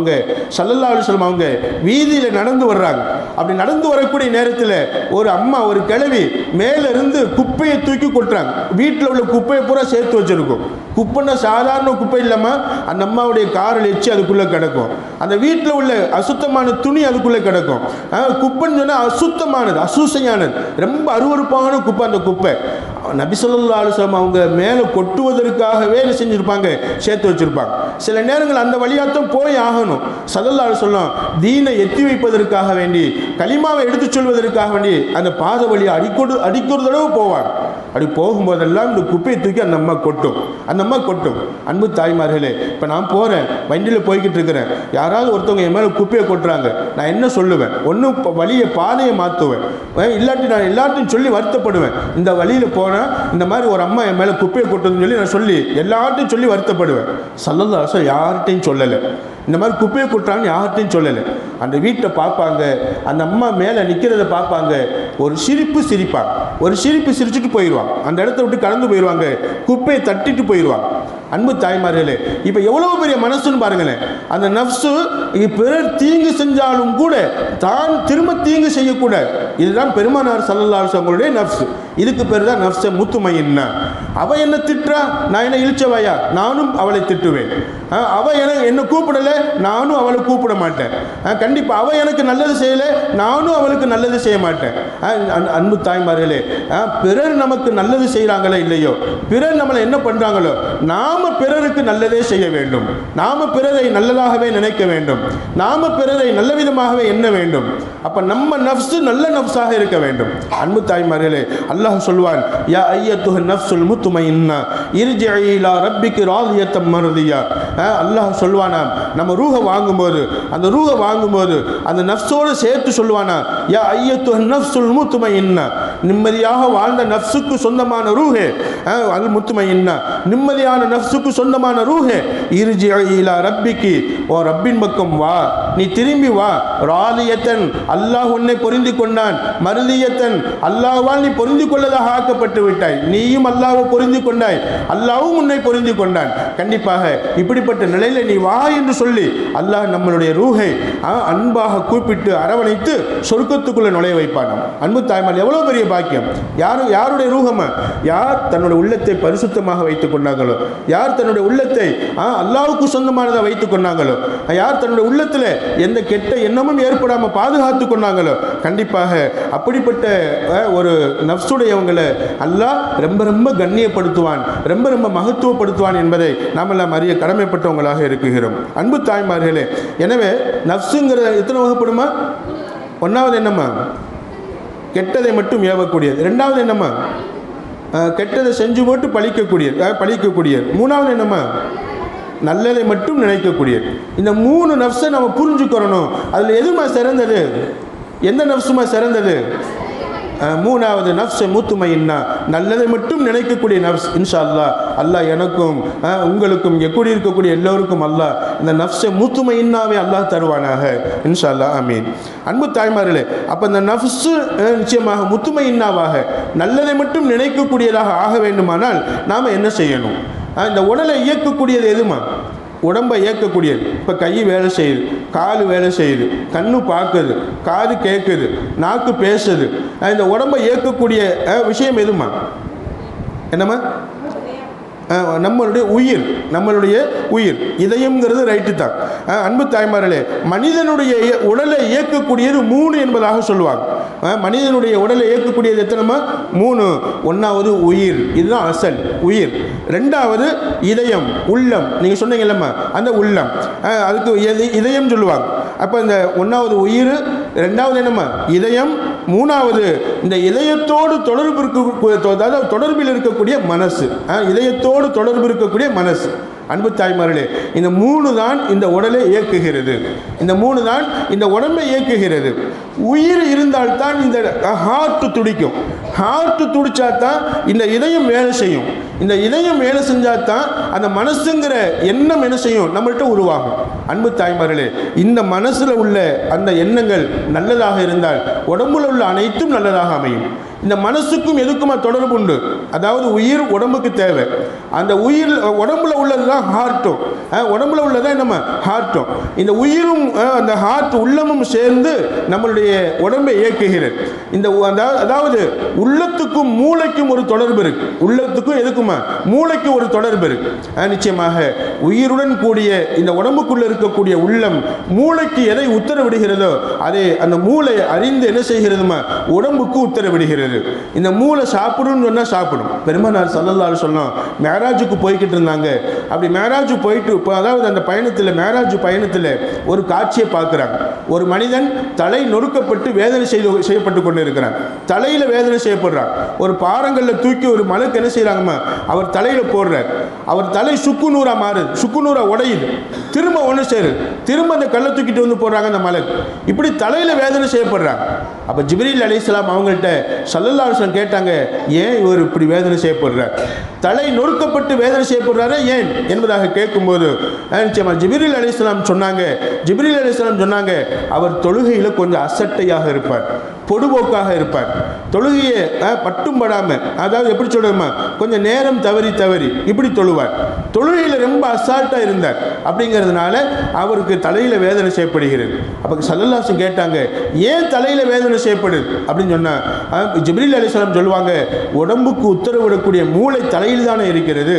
Speaker 1: அவங்க வீதியில் நடந்து வர்றாங்க. அப்படி நடந்து வரக்கூடிய நேரத்தில் ஒரு அம்மா, ஒரு கிழவி மேல இருந்து குப்பையை தூக்கி கொட்டுறாங்க. வீட்டில் உள்ள குப்பையை பூரா சேர்த்து வச்சிருக்கும். குப்பைன்னா சாதாரண குப்பை இல்லாமல் அந்த அம்மாவுடைய காரில் எச்சு அதுக்குள்ளே கிடக்கும். அந்த வீட்டில் உள்ள அசுத்தமான துணி அதுக்குள்ளே கிடக்கும். குப்பைன்னு சொன்னால் அசுத்தமானது, அசூசையானது, ரொம்ப அருவருப்பான குப்பை. அந்த குப்பை நபி ஸல்லல்லாஹு அலைஹி வஸல்லம் அவங்க மேலே கொட்டுவதற்காகவே என்ன செஞ்சுருப்பாங்க, சேர்த்து வச்சுருப்பாங்க. சில நேரங்கள் அந்த வழியாத்தான் போய் ஆகணும். ஸல்லல்லாஹு அலைஹி வஸல்லம் தீனை எத்தி வைப்பதற்காக வேண்டி, கலிமாவை எடுத்து சொல்வதற்காக வேண்டி அந்த பாத வழியை அடிக்கொரு தடவை போவார். அப்படி போகும்போதெல்லாம் இந்த குப்பையை தூக்கி அந்த அம்மா கொட்டும், அந்த அம்மா கொட்டும். அன்பு தாய்மார்களே, இப்போ நான் போகிறேன், வண்டியில் போய்கிட்டு இருக்கிறேன், யாராவது ஒருத்தவங்க என் மேலே குப்பையை கொட்டுறாங்க, நான் என்ன சொல்லுவேன்? ஒன்றும் வழியை பாதையை மாற்றுவேன், இல்லாட்டி நான் எல்லாத்தையும் சொல்லி வருத்தப்படுவேன். இந்த வழியில் போனால் இந்த மாதிரி ஒரு அம்மா என் மேலே குப்பையை கொட்டுதுன்னு சொல்லி நான் சொல்லி எல்லார்ட்டையும் சொல்லி வருத்தப்படுவேன். ஸல்லல்லாஹு அலைஹி வஸல்லம் யார்கிட்டையும் சொல்லலை, இந்த மாதிரி குப்பையை கொட்டுறான்னு யார்கிட்டையும் சொல்லலை. அந்த வீட்டை பார்ப்பாங்க, அந்த அம்மா மேலே நிற்கிறத பார்ப்பாங்க, ஒரு சிரிப்பு சிரிப்பாங்க, ஒரு சிரிப்பு சிரிச்சுட்டு போயிடுவாங்க, அந்த இடத்த விட்டு கடந்து போயிடுவாங்க, குப்பையை தட்டிட்டு போயிடுவாங்க. அன்பு தாய்மார்களே, இப்போ எவ்வளவு பெரிய மனசுன்னு பாருங்களேன். அந்த நஃப்ஸு பிறர் தீங்கு செஞ்சாலும் கூட தான் திரும்ப தீங்கு செய்யக்கூடாது. இதுதான் பெருமானார் ஸல்லல்லாஹு அலைஹி வஸல்லம் நஃப்ஸ். இதுக்கு பேர் தான் நஃப்ஸை முத்துமையின்னா. அவ என்ன திட்டுறா, நான் என்ன இழிச்சவாயா, நானும் அவளை திட்டுவேன். அவ என்ன கூப்பிடலை, நானும் அவளை கூப்பிட மாட்டேன். கண்டிப்பாக அவ எனக்கு நல்லது செய்யலை, நானும் அவளுக்கு நல்லது செய்ய மாட்டேன். அன்பு தாய்மார்களே, பிறர் நமக்கு நல்லது செய்கிறாங்களோ இல்லையோ, பிறர் நம்மளை என்ன பண்ணுறாங்களோ, நாம பிறருக்கு நல்லதே செய்ய வேண்டும். நாம பிறரை நல்லதாகவே நினைக்க வேண்டும். நாம பிறரை நல்ல விதமாகவே எண்ண வேண்டும். அப்ப நம்ம நஃப்ஸ் நல்ல நஃப்ஸாக இருக்க வேண்டும். அன்பு தாய்மார்களே, அல்லாஹ் சொல்வான், யா அய்யத்துஹ நஃப்ஸுல் முத்மஇன்னா இர்ஜிஇ இலா ரப்பிகி ராதியத்தம் மர்தியா. அல்லாஹ் சொல்வானா, நம்ம ரூஹ வாங்கும்போது, அந்த ரூஹ வாங்கும்போது அந்த நஃப்ஸோடு சேர்த்து சொல்வானா, யா அய்யத்துஹ நஃப்ஸுல் முத்மஇன்னா, நிம்மதியாக வாழ்ந்த நஃப்ஸுக்கு சொந்தமான ரூஹே, அல் முத்மஇன்னா, நிம்மதியான நஃப்ஸுக்கு சொந்தமான ரூஹே, இர்ஜிஇ இலா ரப்பிகி, ஓ ரப்பின் பக்கம் வா, நீ திரும்பி வா. ராதியத்தன், அல்லாஹ் உன்னை பொருந்தி கொண்டான். மர்தியத்தன், அல்லாஹ்வால் நீ பொருந்தி கொள்ளதாக ஆக்கப்பட்டு விட்டாய். நீயும் அல்லாஹ்வை பொருந்தி கொண்டாய், அல்லாஹ்வும் உன்னை பொருந்தி கொண்டான். கண்டிப்பாக இப்படிப்பட்ட நிலையில் நீ வா என்று சொல்லி அல்லாஹ் நம்மளுடைய ரூஹை அன்பாக கூப்பிட்டு அரவணைத்து சொர்க்கத்துக்குள்ளே நுழைய வைப்பான். அன்பு தாய்மார், எவ்வளோ பெரிய பாக்கியம்! யாருடைய ரூஹமா? யார் தன்னுடைய உள்ளத்தை பரிசுத்தமாக வைத்துக் கொண்டாங்களோ, யார் தன்னுடைய உள்ளத்தை அல்லாஹ்வுக்கு சொந்தமானதாக வைத்துக் கொண்டாங்களோ, யார் தன்னுடைய உள்ளத்தில் எந்த கெட்ட எண்ணமும் ஏற்படாமல் பாதுகாத்து கொண்டாங்களோ, கண்டிப்பாக அப்படிப்பட்ட ஒரு நஃப்ஸுடையவங்களை அல்லாஹ் ரொம்ப ரொம்ப கண்ணியப்படுத்துவான், ரொம்ப ரொம்ப மகத்துவப்படுத்துவான் என்பதை நாம் எல்லாம் அறிய கடமைப்பட்டவங்களாக இருக்குகிறோம். அன்பு தாய்மார்களே, எனவே நஃப்ஸுங்கிற எத்தனை வகைப்படுமா? ஒன்றாவது என்னம்மா? கெட்டதை மட்டும் ஏவக்கூடியது. ரெண்டாவது என்னம்மா? கெட்டதை செஞ்சு போட்டு பழிக்கக்கூடியது. மூணாவது என்னம்மா? நல்லதை மட்டும் நினைக்கக்கூடியது. இந்த மூணு நஃப்ஸை நம்ம புரிஞ்சுக்கிறணும். அதில் எதுமா சிறந்தது? எந்த நஃப்ஸுமா சிறந்தது? மூணாவது நஃப்ஸை முத்துமையின்னா, நல்லதை மட்டும் நினைக்கக்கூடிய நஃப்ஸ். இன்ஷா அல்லாஹ், அல்லாஹ் எனக்கும் உங்களுக்கும் எப்படி இருக்கக்கூடிய எல்லோருக்கும் அல்லாஹ் இந்த நஃப்ஸை முத்துமையின்னாவே அல்லாஹ் தருவானாக. இன்ஷா அல்லாஹ், ஆமீன். அன்பு தாய்மார்களே, அப்போ இந்த நஃப்ஸு நிச்சயமாக முத்துமையின்னாவாக நல்லதை மட்டும் நினைக்கக்கூடியதாக ஆக வேண்டுமானால் நாம் என்ன செய்யணும்? இந்த உடலை இயக்கக்கூடியது எதுமா? உடம்பை இயக்கக்கூடியது. இப்போ கை வேலை செய்யுது, கால் வேலை செய்யுது, கண்ணு பார்க்குது, காது கேட்குது, நாக்கு பேசுது. இந்த உடம்பை இயக்கக்கூடிய விஷயம் எதுமா? என்னம்மா? நம்மளுடைய உயிர், இதயம்ங்கிறது ரைட்டு தான். அன்பு தாய்மார்களே, மனிதனுடைய உடலை இயக்கக்கூடியது 3 என்பதாக சொல்லுவாங்க. மனிதனுடைய உடலை இயக்கக்கூடியது எத்தனைமா? 3. ஒன்றாவது உயிர், இதுதான் அசல் உயிர். ரெண்டாவது இதயம், உள்ளம். நீங்கள் சொன்னீங்கல்லம்மா, அந்த உள்ளம், அதுக்கு இதயம் சொல்லுவாங்க. அப்போ இந்த ஒன்றாவது உயிர், ரெண்டாவது என்னம்மா? இதயம், மூணாவது இந்த இதயத்தோடு தொடர்பில் இருக்கக்கூடிய மனசு, இதயத்தோடு தொடர்பு இருக்கக்கூடிய மனசு. அன்பு தாய்மார்களே, இந்த 3 தான் இந்த உடலை இயக்குகிறது. இந்த 3 தான் இந்த உடம்பை இயக்குகிறது. உயிர் இருந்தால்தான் இந்த ஹார்ட் துடிக்கும். ஹார்ட் துடிச்சா தான் இந்த இதயம் வேலை செய்யும். இந்த இதயம் வேலை செஞ்சால் தான் அந்த மனசுங்கிற எண்ணம் என்ன செய்யும், நம்மள்கிட்ட உருவாகும். அன்பு தாய்மார்களே, இந்த மனசில் உள்ள அந்த எண்ணங்கள் நல்லதாக இருந்தால் உடம்புல உள்ள அனைத்தும் நல்லதாக அமையும். இந்த மனசுக்கும் எதுக்குமா தொடர்பு உண்டு. அதாவது உயிர் உடம்புக்கு தேவை. அந்த உயிர் உடம்புல உள்ளது தான் ஹார்ட்டும், உடம்புல உள்ளதான் நம்ம ஹார்ட்டும். இந்த உயிரும் அந்த ஹார்ட் உள்ளமும் சேர்ந்து நம்மளுடைய உடம்பை இயக்குகிறது. இந்த அதாவது உள்ளத்துக்கும் மூளைக்கும் ஒரு தொடர்பு இருக்கு. உள்ளத்துக்கும் எதுக்குமா, மூளைக்கும் ஒரு தொடர்பு இருக்கு. நிச்சயமாக உயிருடன் கூடிய இந்த உடம்புக்குள்ள இருக்கக்கூடிய உள்ளம் மூளைக்கு எதை உத்தரவிடுகிறதோ அதை அந்த மூளை அறிந்து என்ன செய்கிறதுமா, உடம்புக்கு உத்தரவிடுகிறது. இந்த மூளை சாப்பிடுன்னு சொன்னா சாப்பிடும். பெருமானார் ஸல்லல்லாஹு அலைஹி வஸல்லம் மேராஜுக்கு போய்கிட்டு இருந்தாங்க. அப்படி மேராஜ் போயிட்டு, அதாவது அந்த பயணத்தில், மேராஜ் பயணத்தில் ஒரு காட்சியை பார்க்குறாங்க. ஒரு மனிதன் தலை நொறுக்கப்பட்டு வேதனை செய்யப்பட்டு கொண்டு இருக்கிறான். தலையில் வேதனை செய்யப்படுறான். ஒரு பாறங்களில் தூக்கி ஒரு மலக்கு என்ன செய்கிறாங்கம்மா, அவர் தலையில் போடுறார். அவர் தலை சுக்குநூறா மாறுது, சுக்குநூறா உடையுது. திரும்ப ஒன்று சேரு, திரும்ப அந்த கல்லை தூக்கிட்டு வந்து போடுறாங்க அந்த மலக்கு. இப்படி தலையில் வேதனை செய்யப்படுறாங்க. அப்போ ஜிப்ரீல் அலைஹிஸ்ஸலாம் அவங்கள்ட்ட ஸல்லல்லாஹு அலைஹி வஸல்லம் கேட்டாங்க, ஏன் இவர் இப்படி வேதனை செய்யப்படுறார், தலை நொறுக்கப்பட்டு வேதனை செய்யப்படுறாரு ஏன் என்பதாக கேட்கும்போது ஜிப்ரீல் அலைஹிஸ்ஸலாம் சொன்னாங்க, ஜிப்ரீல் அலைஹிஸ்ஸலாம் சொன்னாங்க, அவர் தொழுகையில் கொஞ்சம் அசட்டையாக இருப்பார், பொடுபோக்காக இருப்பார். தொழுகையை பட்டும் படாமல், அதாவது எப்படி சொல்லுமா, கொஞ்சம் நேரம் தவறி இப்படி தொழுவார். தொழுகையில் ரொம்ப அசால்ட்டாக இருந்தார். அப்படிங்கிறதுனால அவருக்கு தலையில் வேதனை செய்யப்படுகிறது. அப்போ ஸல்லல்லாஹு அலைஹி வஸல்லம் கேட்டாங்க, ஏன் தலையில் வேதனை செய்யப்படுது அப்படின்னு சொன்னால் ஜிப்ரீல் அலைஹிஸ்ஸலாம் சொல்லுவாங்க, உடம்புக்கு உத்தரவிடக்கூடிய மூளை தலையில் தானே இருக்கிறது,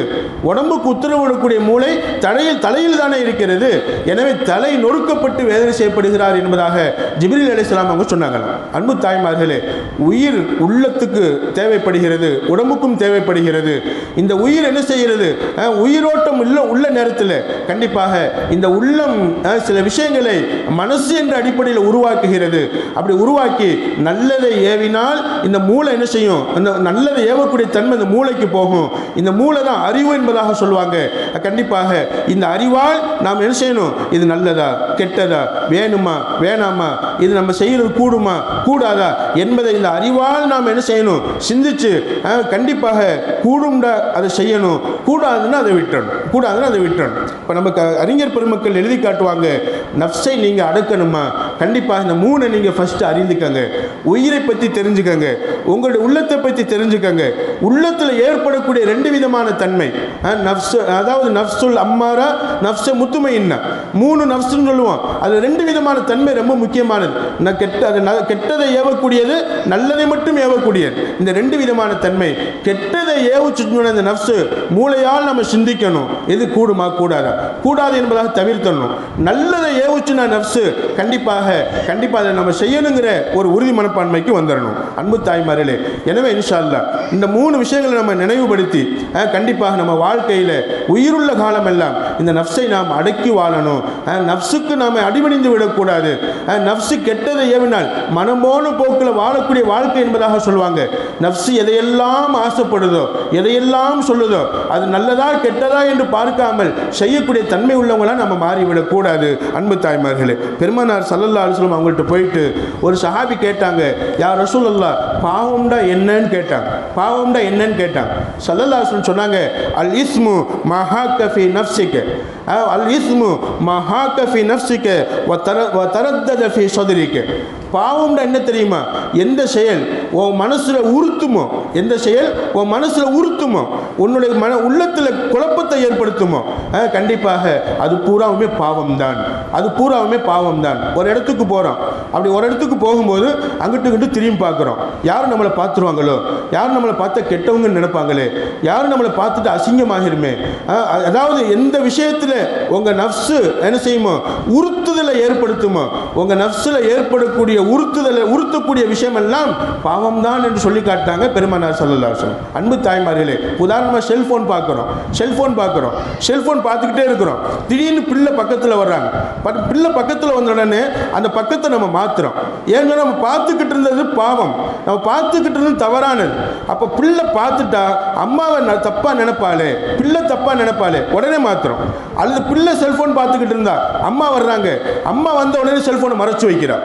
Speaker 1: உடம்புக்கு உத்தரவிடக்கூடிய மூளை தலையில் தானே இருக்கிறது. எனவே தலை நொறுக்கப்பட்டு வேதனை செய்யப்படுகிறார் என்பதாக ஜிப்ரீல் அலைஹிஸ்ஸலாம் அவங்க சொன்னாங்க. அன்பு தாய்மார்களே, உயிர் உள்ளத்துக்கு தேவைப்படுகிறது, உடம்புக்கும் தேவைப்படுகிறது. இந்த உயிர் என்ன செய்கிறது, உயிரோட்டம் உள்ள நேரத்தில் கண்டிப்பாக இந்த உள்ளம் சில விஷயங்களை மனசு என்ற அடிப்படையில் உருவாக்குகிறது. அப்படி உருவாக்கி நல்லதை ஏவினால் இந்த மூளை என்ன செய்யும், அந்த நல்லதை ஏவக்கூடிய தன்மை இந்த மூளைக்கு போகும். இந்த மூளை தான் அறிவு என்பதாக சொல்லுவாங்க. கண்டிப்பாக இந்த அறிவால் நாம் என்ன செய்யணும், இது நல்லதா கெட்டதா, வேணுமா வேணாமா, இது நம்ம செய்யறது கூடுமா கூடாதா என்பதை இந்த அறிவால் நாம் என்ன செய்யணும், சிந்திச்சு கண்டிப்பாக கூடும்டா அதை செய்யணும், கூடாதுன்னா அதை விட்டுறணும். இப்போ நமக்கு அறிஞர் பெருமக்கள் எழுதி காட்டுவாங்க, நஃப்ஸை நீங்கள் அடக்கணுமா, கண்டிப்பாக இந்த மூணை நீங்கள் ஃபஸ்ட்டு அறிந்துக்கங்க. உயிரை பற்றி தெரிஞ்சுக்கங்க, உங்களுடைய உள்ளத்தை பற்றி தெரிஞ்சுக்கங்க. உள்ளத்தில் ஏற்படக்கூடிய ரெண்டு விதமான தன்மை, நஃப்ஸ், அதாவது நஃப்ஸுல் அம்மாரா, நஃப்ஸை முத்துமையின்னா, மூணு நஃப்ஸ்ன்னு சொல்லுவோம். அது ரெண்டு விதமான தன்மை ரொம்ப முக்கியமானது. கெட்டதை ஏவக்கூடியது, நல்லதை மட்டும் ஏவக்கூடியது. இந்த ரெண்டு விதமான தன்மை. கெட்டதை ஏவுச்சுன்னு அந்த நஃப்ஸ் மூளையால் நம்ம சிந்திக்கணும், எது கூடுமா கூடாது என்பதாக தவிர்த்தணும். நல்லதை ஏவுச்சுன்னா நஃப்ஸ் கண்டிப்பாக அதை நம்ம செய்யணுங்கிற ஒரு உறுதி மனப்பான்மைக்கு வந்துடணும். அன்பு தாய்மார்களே, எனவே இன்ஷா அல்லாஹ் இந்த மூணு விஷயங்களை நம்ம நினைவுபடுத்தி கண்டிப்பாக நம்ம வாழ்க்கையில் உயிருள்ள காலம் எல்லாம் இந்த நஃப்ஸை நாம் அடக்கி வாழணும். நஃப்ஸுக்கு நாம் அடிபணிந்து விடக்கூடாது. நஃப்ஸு கெட்டதை ஏவினால் மனமோன போக்கில் வாழக்கூடிய வாழ்க்கை என்பதாக சொல்லுவாங்க. நஃப்ஸு எதையெல்லாம் ஆசைப்படுதோ, எதையெல்லாம் சொல்லுதோ, அது நல்லதா கெட்டதா என்று பார்க்காமல் செய்யக்கூடிய தன்மை உள்ளவங்களாம் நம்ம மாறிவிடக்கூடாது. அன்பு தாய்மார்களே, பெருமானார் ஸல்லல்லாஹு அலைஹி வஸல்லம் அவங்கள்ட்ட போயிட்டு ஒரு சஹாபி கேட்டாங்க, யா ரசூலல்லாஹ், பாவம்டா என்னன்னு கேட்டாங்க. ஸல்லல்லாஹு அலைஹி வஸல்லம் சொன்னாங்க, அல் இஸ்மு மஹாக்க ஃபீ நஃப்ஸிக, அல் இஸ்மு மஹாக்க ஃபீ நஃப்ஸிக வ தரத்தத ஃபீ ஸத்ரிக. பாவம்டா என்ன தெரியுமா, எந்த செயல் உன் மனசுல உறுத்துமோ, உன்னுடைய உள்ளத்தில் குழப்பத்தை ஏற்படுத்துமோ, கண்டிப்பாக அது பூராவுமே பாவம் தான். ஒரு இடத்துக்கு போகிறோம், அப்படி ஒரு இடத்துக்கு போகும்போது அங்கிட்டு திரும்பி பார்க்குறோம், யாரும் நம்மளை பார்த்துருவாங்களோ, யாரும் நம்மளை பார்த்தா கெட்டவங்கன்னு நினைப்பாங்களே, யாரும் நம்மளை பார்த்துட்டு அசிங்கமாகிருமே. அதாவது எந்த விஷயத்தில் உங்கள் நஃப்ஸு என்ன செய்யுமோ, உறுத்துதலை ஏற்படுத்துமோ, உங்கள் நஃப்ஸில் ஏற்படக்கூடிய உறுத்தக்கூடிய விஷயம் எல்லாம் பாவம் தான் என்று சொல்லி காட்டாங்க பெருமானார் ஸல்லல்லாஹு அலைஹி வஸல்லம். அன்பு தாய்மார்களே, உதாரணமாக செல்போன் பார்த்துக்கிட்டே இருக்கிறோம். திடீர்னு பிள்ளை பக்கத்தில் வர்றாங்க. பிள்ளை பக்கத்தில் வந்த உடனே அந்த பக்கத்தை நம்ம மாற்றுறோம். ஏன்னா நம்ம பார்த்துக்கிட்டு இருந்தது பாவம், நம்ம பார்த்துக்கிட்டு இருந்தது தவறானது. அப்போ பிள்ளை பார்த்துட்டா அம்மாவை தப்பாக நினைப்பாளே, பிள்ளை தப்பாக நினைப்பாளே, உடனே மாற்றுறோம். அல்லது பிள்ளை செல்போன் பார்த்துக்கிட்டு இருந்தா அம்மா வர்றாங்க, அம்மா வந்த உடனே செல்போனை மறைச்சு வைக்கிறா,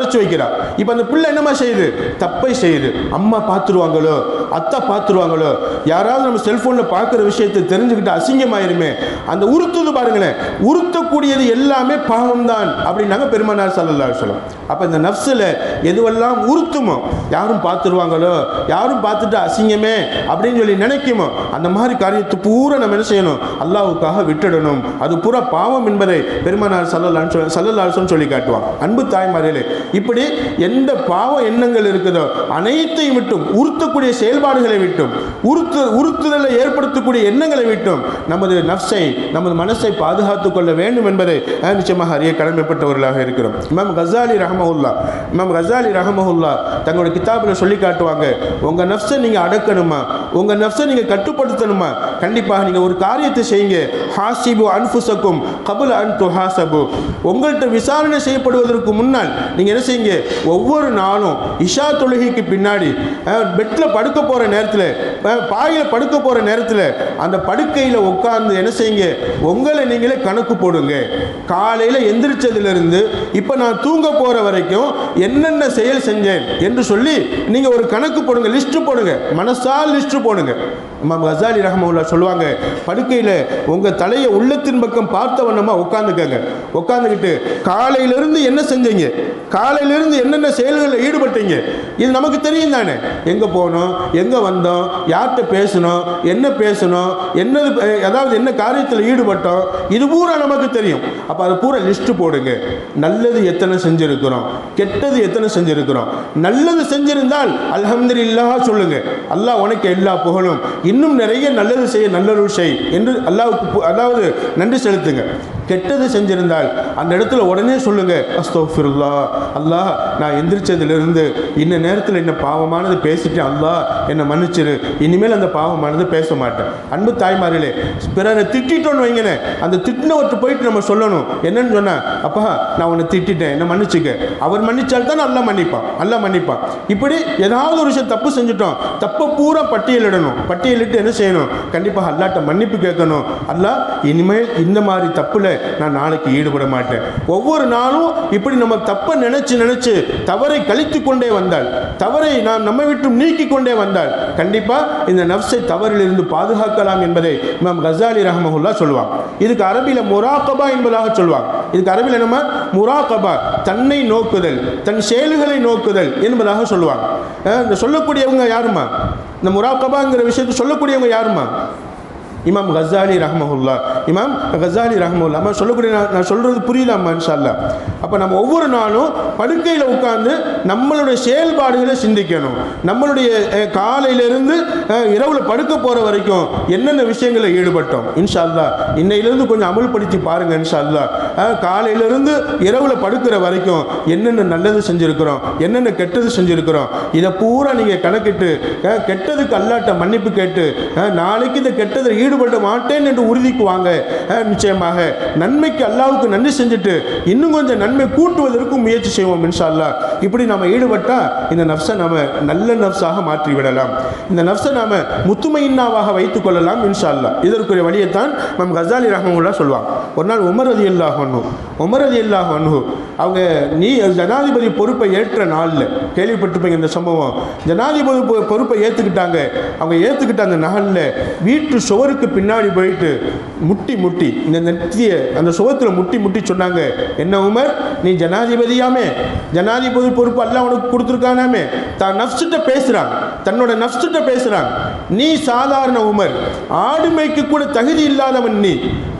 Speaker 1: மறைச்சு வைக்கிறா. இப்போ அந்த பிள்ளை என்னமா செய்யுது? தப்பை செய்யுது. அம்மா பார்த்துருவாங்களோ, அத்தா பார்த்துருவாங்களோ, யாராவது நம்ம செல்போனில் பார்க்குற விஷயத்தை தெரிஞ்சுக்கிட்டு அசிங்கமாயிருமே, அந்த உறுத்துது பாருங்களேன், உறுத்தக்கூடியது எல்லாமே பாவம்தான் அப்படின்னாங்க பெருமானார் ஸல்லல்லாஹு அலைஹி வஸல்லம். அப்போ இந்த நஃப்ஸில் எதுவெல்லாம் உறுத்துமோ, யாரும் பார்த்துருவாங்களோ, யாரும் பார்த்துட்டு அசிங்கமே அப்படின்னு சொல்லி நினைக்குமோ, அந்த மாதிரி காரியத்தை பூரா நம்ம என்ன செய்யணும்? அல்லாஹ்வுக்காக விட்டுடணும். அது பூரா பாவம் என்பதை பெருமானார் ஸல்லல்லாஹு அலைஹி வஸல்லம் சொல்லி காட்டுவாங்க. அன்பு தாய்மார்களே, இப்படி எந்த பாவ எண்ணங்கள் இருக்குதோ அனைத்தையும் விட்டும், உறுத்தக்கூடிய செயல்பாடுகளை விட்டும், உறுத்துதலை ஏற்படுத்தக்கூடிய எண்ணங்களை விட்டும் நமது நஃப்ஸை, நமது மனசை பாதுகாத்துக் கொள்ள வேண்டும் என்பதை நிச்சயமாக அறிய கடமைப்பட்டவர்களாக இருக்கிறோம். இமாம் கஸாலி ரஹ்மஹுல்லாஹ் தங்களுடைய கிதாபில் சொல்லி காட்டுவாங்க, உங்க நஃப்ஸை நீங்க அடக்கணுமா, உங்க நஃப்ஸை நீங்க கட்டுப்படுத்தணுமா, கண்டிப்பாக நீங்க ஒரு காரியத்தை செய்யுங்க. ஹாசிபு அன்ஃபுஸக்கும் கப்ல அன் துஹாசபு. உங்கள்கிட்ட விசாரணை செய்யப்படுவதற்கு முன்னால் நீங்க என்ன செய்யுங்க? ஒவ்வொரு நாளும் இஷா தொழுகைக்கு பின்னாடி பெட்டில் படுக்க போற நேரத்தில், பாயில் படுக்க போற நேரத்தில் அந்த படுக்கையில் உட்கார்ந்து என்ன செய்யுங்க? உங்களை நீங்களே கணக்கு போடுங்க. காலையில் எந்திரிச்சதிலிருந்து இப்போ நான் தூங்க போற வரைக்கும் என்னென்ன செயல் செஞ்சேன் என்று சொல்லி நீங்க ஒரு கணக்கு போடுங்க, லிஸ்ட் போடுங்க, மனசால் லிஸ்ட் போடுங்க. இமாம் கஸாலி ரஹ்மஹுல்லாஹ் சொல்லுவாங்க, படுக்கையில் உங்க தலையை உள்ளத்தின் பக்கம் பார்த்த வண்ணமா உட்காந்துக்கங்க. உட்காந்துக்கிட்டு காலையிலிருந்து என்ன செஞ்சீங்க, காலையிலிருந்து என்னென்ன செயல்களில் ஈடுபட்டீங்க, இது நமக்கு தெரியும் தானே. எங்கே போனோம், எங்கே வந்தோம், யார்கிட்ட பேசணும், என்ன பேசணும், என்னது, அதாவது என்ன காரியத்தில் ஈடுபட்டோம், இது பூரா நமக்கு தெரியும். அப்போ அதை பூரா லிஸ்ட்டு போடுங்க. நல்லது எத்தனை செஞ்சுருக்கிறோம், கெட்டது எத்தனை செஞ்சுருக்கிறோம். நல்லது செஞ்சிருந்தால் அல்ஹம்துலில்லாஹ் சொல்லுங்க, அல்லாஹ் உனக்கு எல்லா புகழும், இன்னும் நிறைய நல்லது செய்ய, நல்லருள் செய் என்று அல்லாஹ்வுக்கு அதாவது நன்றி செலுத்துங்க. கெட்டது செஞ்சிருந்தால் அந்த இடத்துல உடனே சொல்லுங்க, அஸ்தக்ஃபிருல்லாஹ், அல்லாஹ் நான் எந்திரிச்சதிலிருந்து இன்ன நேரத்தில் என்ன பாவமானது பேசிட்டேன், அல்லாஹ் என்னை மன்னிச்சிரு, இனிமேல் அந்த பாவமானது பேச மாட்டேன். அன்பு தாய்மார்களே, பிறரை திட்டோன்னு வைங்களேன், அந்த திட்டினவற்றை போயிட்டு நம்ம சொல்லணும். என்னன்னு சொன்னா, அப்பா நான் உன்னை திட்டேன், என்ன மன்னிச்சுக்க. அவர் மன்னிச்சால் தான் அல்லாஹ் மன்னிப்பான், அல்லாஹ் மன்னிப்பான். இப்படி ஏதாவது ஒரு விஷயம் தப்பு செஞ்சுட்டோம், தப்பை பூரா பட்டியலிடணும். பட்டியலிட்டு என்ன செய்யணும்? கண்டிப்பாக அல்லாஹ்ட்ட மன்னிப்பு கேட்கணும். அல்லாஹ் இனிமேல் இந்த மாதிரி தப்புல நான் நாளைக்கு ஈடுபட மாட்டேன். ஒவ்வொரு நாளும் இப்படி நம்ம தப்பை நினைச்சு தவறை கழித்து கொண்டே வந்தால், தவறை நாம் நம்ம விட்டு நீக்கி கொண்டே வந்தால் கண்டிப்பா இந்த நஃப்ஸை தவறிலிருந்து பாதுகாக்கலாம் என்பதை இமாம் கஸாலி ரஹ்மஹுல்லாஹ் சொல்லுவாங்க. இதுக்கு அரபியில் முராகபா என்பதாக சொல்லுவாங்க. இதுக்கு அரபியில் என்னமா? முராகபா, தன்னை நோக்குதல், தன் செயல்களை நோக்குதல் என்பதாக சொல்லுவாங்க. இந்த சொல்லக்கூடியவங்க யாருமா? இந்த முராகபாங்கிற விஷயத்தை சொல்லக்கூடியவங்க யாருமா? இமாம் கஸாலி ரஹ்மஹுல்லாஹ். இமாம் கஸாலி ரஹ்மஹுல்லாஹ். நம்ம சொல்லக்கூடிய, நான் சொல்கிறது புரியுதாம்மா இன்ஷா அல்லாஹ்? அப்போ நம்ம ஒவ்வொரு நாளும் படுக்கையில் உட்கார்ந்து நம்மளுடைய செயல்பாடுகளை சிந்திக்கணும். நம்மளுடைய காலையிலிருந்து இரவில் படுக்க போகிற வரைக்கும் என்னென்ன விஷயங்களில் ஈடுபட்டோம், இன்ஷா அல்லாஹ் இன்னையிலிருந்து கொஞ்சம் அமல்படுத்தி பாருங்கள் இன்ஷா அல்லாஹ். காலையிலிருந்து இரவில் படுக்கிற வரைக்கும் என்னென்ன நல்லது செஞ்சுருக்கிறோம், என்னென்ன கெட்டது செஞ்சுருக்கிறோம், இதை பூரா நீங்கள் கணக்கிட்டு கெட்டதுக்கு அல்லாஹ்ட்ட மன்னிப்பு கேட்டு நாளைக்கு இந்த கெட்டதை ஈடுபட மாட்டேன் என்று உறுதிக்குவாங்க. நிச்சயமாக நன்மைக்கு அல்லாஹ்வுக்கு நன்றி செஞ்சுட்டு இன்னும் கொஞ்சம் நன்மை கூட்டுவதற்கும் முயற்சி செய்வோம் இன்ஷா அல்லாஹ். இப்படி நாம ஈடுபட்டா இந்த நஃப்ஸை நாம நல்ல நஃப்ஸாக மாற்றி விடலாம். இந்த நஃப்ஸை நாம முத்துமையின்னாவாக வைத்துக் கொள்ளலாம் இன்ஷா அல்லாஹ். இதற்குரிய வழியைத்தான் இமாம் கஸாலி ரஹ்மஹுல்லாஹ் சொல்லுவாங்க. ஒரு நாள் உமர் ரலியல்லாஹு அன்ஹு அவங்க ஜனாதிபதி பொறுப்பை ஏற்ற நாளில் கேள்விப்பட்டிருப்பீங்க இந்த சம்பவம். ஜனாதிபதி பொறுப்பை ஏற்றுக்கிட்டாங்க. அவங்க ஏற்றுக்கிட்ட அந்த நாளில் வீட்டு சுவருக்கு பின்னாடி போயிட்டு முட்டி இந்த நெற்றியை அந்த சுவத்தில் முட்டி சொன்னாங்க, என்ன உமர், நீ ஜனாதிபதியாமே, ஜனாதிபதி பொறுப்பு அல்லாஹ் உனக்கு கொடுத்துருக்கானாமே, தான் நஃப்ஸ்கிட்ட பேசுகிறாங்க, தன்னோட நஃப்ஸ்கிட்ட பேசுகிறாங்க, நீ சாதாரண உமர், ஆடுமைக்கு கூட தகுதி இல்லாதவன் நீ,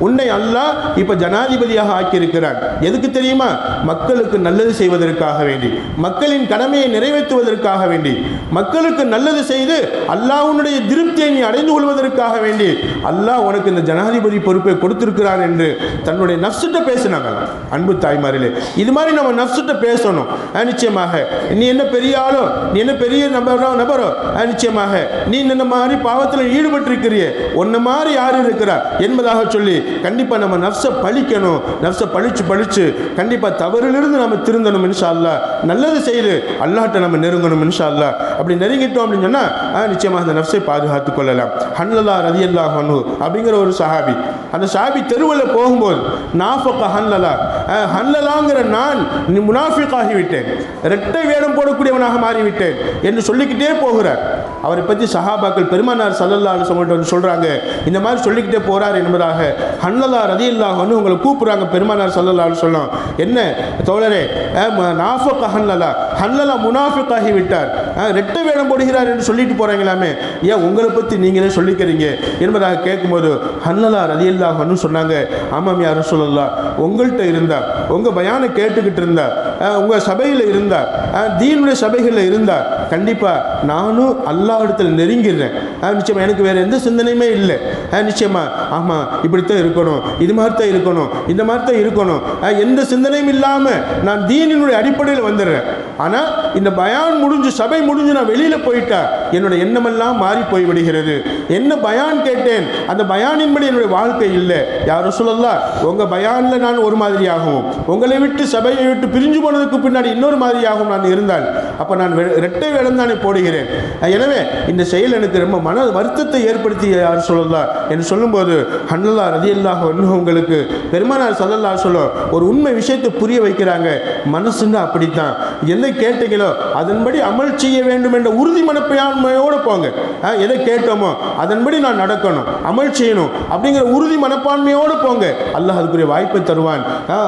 Speaker 1: உன்னை அல்லாஹ் இப்போ ஜனாதிபதியாக ஆக்கியிருக்கிறான். எதுக்கு தெரியுமா? மக்களுக்கு நல்லது செய்வதற்காக வேண்டி, மக்களின் கடமையை நிறைவேற்றுவதற்காக வேண்டி, மக்களுக்கு நல்லது செய்து அல்லாஹ்வுடைய திருப்தியை நீ அடைந்து கொள்வதற்காக வேண்டி அல்லாஹ் உனக்கு இந்த ஜனாதிபதி பொறுப்பை கொடுத்திருக்கிறான் என்று தன்னுடைய நஃப்ஸ்கிட்ட பேசினாங்க. அன்பு தாய்மார்களே, இது மாதிரி நம்ம நஃப்ஸ்கிட்ட பேசணும். நிச்சயமாக நீ என்ன பெரிய ஆளோ, நீ என்ன பெரிய நபரோ, நிச்சயமாக நீ இந்த மாதிரி பாவத்தில் ஈடுபட்டிருக்கிறிய, ஒன்ன மாதிரி யார் இருக்கிறா என்பதாக சொல்லி கண்டிப்பா நம்ம நஃப்ஸை பழிக்கணும். நஃப்ஸை பழிச்சு கண்டிப்பா தவறிலிருந்து நம்ம திருந்தணும் இன்ஷா அல்லாஹ். நல்லது செய்து அல்லாஹ்ட்ட நம்ம நெருங்கணும் இன்ஷா அல்லாஹ். அப்படி நெருங்கிட்டோம் அப்படின்னு சொன்னா நிச்சயமாக அந்த நஃப்ஸை பாதுகாத்துக் கொள்ளலாம். ஹன்லல்லா ரலியல்லாஹு அன்ஹு அப்படிங்கிற ஒரு சஹாபி, அந்த சாபி தெருவில் போகும்போது நாஃபக ஹன்லலா, ஹன்லலாங்கிற நான் முனாஃபிக் ஆகிவிட்டேன், இரட்டை வேடம் போடக்கூடியவனாக மாறிவிட்டேன் என்று சொல்லிக்கிட்டே போகிறார். அவரை பற்றி சஹாபாக்கள் பெருமானார் ஸல்லல்லாஹு அலைஹி வஸல்லம் வந்து சொல்கிறாங்க, இந்த மாதிரி சொல்லிக்கிட்டே போகிறார் என்பதாக. ஹன்லலா ரலியல்லாஹு அன்ஹு உங்களை கூப்பிட்றாங்க பெருமானார் ஸல்லல்லாஹு அலைஹி வஸல்லம். என்ன தோழரே, நாஃபக ஹன்லலா, ஹன்லலா முனாஃபிக் ஆகிவிட்டார், இரட்டை வேடம் போடுகிறார் என்று சொல்லிட்டு போகிறாங்களாமே, ஏன் உங்களை பற்றி நீங்களே சொல்லிக்கிறீங்க என்பதாக கேட்கும்போது ஹன்லலா ரலியல்லாஹு அன்ஹு சொன்னாங்க, ஆமாம் யா ரசூலல்லாஹ், உங்கள்கிட்ட இருந்தார், உங்கள் பயானை கேட்டுக்கிட்டு இருந்தார், உங்கள் சபையில் இருந்தார், தீனுடைய சபைகளில் இருந்தார், கண்டிப்பாக நானும் அல்லாஹ் இடத்துல நெருங்கிடுறேன். நிச்சயமாக எனக்கு வேறு எந்த சிந்தனையுமே இல்லை. நிச்சயமாக ஆமாம் இப்படித்தான் இருக்கணும், இது மாதிரி தான் இருக்கணும், இந்த மாதிரி தான் இருக்கணும், எந்த சிந்தனையும் இல்லாமல் நான் தீனினுடைய அடிப்படையில் வந்துடுறேன். ஆனால் இந்த பயான் முடிஞ்சு சபை முடிஞ்சு நான் வெளியில் போயிட்டா என்னோட எண்ணமெல்லாம் மாறி போய் விடுகிறது. என்ன பயான் கேட்டேன் அந்த பயானின்படி என்னுடைய வாழ்க்கை இல்லை. யா ரசூலல்லாஹ், உங்கள் பயானில் நான் ஒரு மாதிரியாகவும் உங்களை விட்டு சபையை விட்டு பிரிஞ்சு போனதுக்கு பின்னாடி இன்னொரு மாதிரியாகவும் நான் இருந்தால் அப்போ நான் இரட்டை வேடம் தானே போடுகிறேன். எனவே இந்த செயல் எனக்கு ரொம்ப மன வருத்தத்தை ஏற்படுத்தி யா ரசூலல்லாஹ் என்று சொல்லும்போது ஹன்லலா ரலியல்லாஹு அன்ஹு உங்களுக்கு பெருமானார் ஸல்லல்லாஹு அலைஹி வஸல்லம் ஒரு உண்மை விஷயத்தை புரிய வைக்கிறாங்க. மனசுன்னா அப்படித்தான், என்ன கேட்டீங்களோ அதன்படி அமல் செய்ய வேண்டும் என்ற உறுதி மனப்பான்மையோடு போங்க. எதை கேட்டோமோ அதன்படி நான் நடக்கணும், அமல் செய்யணும் அப்படிங்கிற உறுதி மனப்பான்மையோடு போங்க. அல்லாஹ் அதுக்குரிய வாய்ப்பை தருவான்.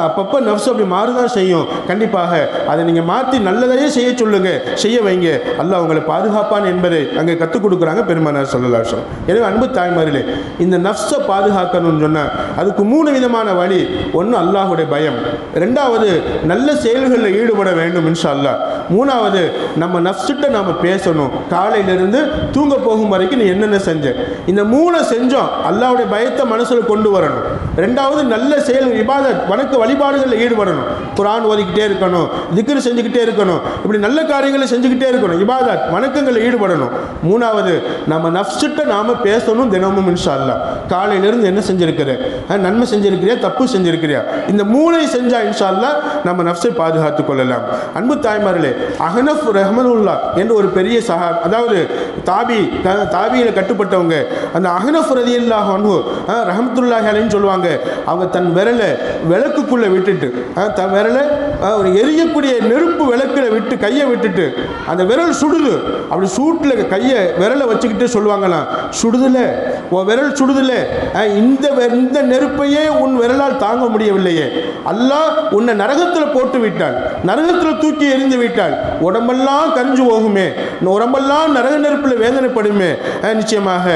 Speaker 1: அப்பப்போ நஃப்ஸ் அப்படி மாறுதான் செய்யும். கண்டிப்பாக அதை நீங்கள் மாற்றி நல்லதையே செய்ய சொல்லுங்க, செய்ய வைங்க, அல்லாஹ் உங்களை பாதுகாப்பான் என்பதை அங்கே கற்றுக் கொடுக்குறாங்க பெருமானார் ஸல்லல்லாஹு அலைஹி வஸல்லம். எனவே அன்பு தாய்மார்களே, இந்த நஃப்ஸை பாதுகாக்கணும்னு சொன்னால் அதுக்கு 3 விதமான வழி. ஒன்று அல்லாஹுடைய பயம், ரெண்டாவது நல்ல செயல்களில் ஈடுபட வேண்டும் இன்ஷா அல்லாஹ், மூணாவது நம்ம நஃப்ஸ்கிட்ட நாம் பேசணும், காலையிலிருந்து தூங்க போகும் வரைக்கும் நீ என்னென்ன செஞ்ச, இந்த 3 செஞ்சோம் அல்லாஹ்வுடைய பயத்தை மனசில் கொண்டு வரணும். ரெண்டாவது நல்ல செயல் இபாதத் வணக்க வழிபாடுகளில் ஈடுபடணும், குர்ஆன் ஓதிக்கிட்டே இருக்கணும், திக்ர் செஞ்சுக்கிட்டே இருக்கணும், இப்படி நல்ல காரியங்களை செஞ்சுக்கிட்டே இருக்கணும், இபாதத் வணக்கங்களில் ஈடுபடணும். மூணாவது நம்ம நஃப்ஸ்கிட்ட நாம் பேசணும் தினமும் இன்ஷா அல்லாஹ். காலையிலிருந்து என்ன செஞ்சிருக்கிற, நன்மை செஞ்சிருக்கிறியா தப்பு செஞ்சிருக்கிறியா, இந்த 3 செஞ்சா இன்ஷா அல்லாஹ் நம்ம நஃப்ஸை பாதுகாத்துக் கொள்ளலாம். அன்பு தாய்மார்களே, அஹ்னஃப் ரஹ்மத்துல்லாஹ் என்று ஒரு பெரிய அதாவது தாபியில் கட்டுப்பட்டவங்க, அந்த அஹ்னஃப் ரலியல்லாஹு அன்ஹு ரஹ்மத்துல்லாஹி அலைஹின்னு சொல்லுவாங்க. அவங்க தன் விரலை விளக்குக்குள்ளே விட்டுட்டு, தன் விரலை ஒரு எரியக்கூடிய நெருப்பு விளக்கில் விட்டு கையை விட்டுட்டு அந்த விரல் சுடுது, அப்படி சூட்டில் கையை விரலை வச்சுக்கிட்டு சொல்லுவாங்களாம், சுடுதில்ல உன் விரல் சுடுதில்ல, இந்த நெருப்பையே உன் விரலால் தாங்க முடியவில்லையே, அல்லாஹ் உன்னை நரகத்தில் போட்டு விட்டால், நரகத்தில் தூக்கி எரிந்து விட்டால் உடம்பெல்லாம் கரிஞ்சு போகுமே, உடம்பெல்லாம் நரக நெருப்பில் வேதனைப்படுமே, நிச்சயமாக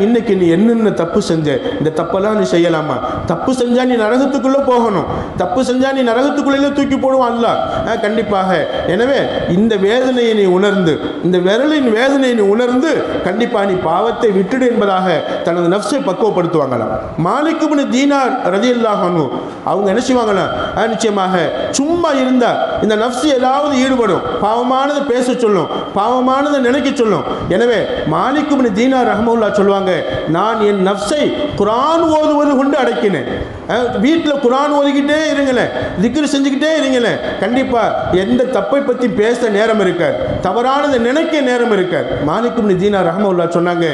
Speaker 1: இன்னைக்கு நீ என்னென்ன தப்பு செஞ்ச, இந்த தப்பெல்லாம் நீ செய்யலாமா, தப்பு செஞ்சா நீ நரகத்துக்குள்ளே போகணும், தப்பு செஞ்சா நீ நரகத்துக்குள்ளே தூக்கி போடுவான் அல்லாஹ் கண்டிப்பாக. எனவே இந்த வேதனையை நீ உணர்ந்து, இந்த விரலின் வேதனையை நீ உணர்ந்து கண்டிப்பாக நீ பாவத்தை விட்டுடு என்பதாக தனது நஃப்ஸை பக்குவப்படுத்துவாங்களாம். மாலிக் இப்னு தீனார் ரலியல்லாஹு அன்ஹு அவங்க என்ன செய்வாங்களாம், நிச்சயமாக சும்மா இருந்தா இந்த நஃப்ஸ் ஏதாவது ஈடுபடும், பாவமானதை பேச சொல்லும், பாவமானதை நினைக்க சொல்லும். எனவே மாலிக் இப்னு தீனார் ரஹ்மத்துல்லாஹ் சொல்லுவாங்க, நான் என் நஃப்ஸை குர்ஆன் ஓதுவது கொண்டு அடக்கினேன். வீட்டில் குர்ஆன் ஓதிக்கிட்டே இருங்களேன், திக்ர் செஞ்சுக்கிட்டே இருங்களேன், கண்டிப்பாக எந்த தப்பை பற்றி பேச நேரம் இருக்காது, தவறானதை நினைக்க நேரம் இருக்காது. மாலிக் இப்னு தீனார் ரஹ்மத்துல்லாஹ் சொன்னாங்க,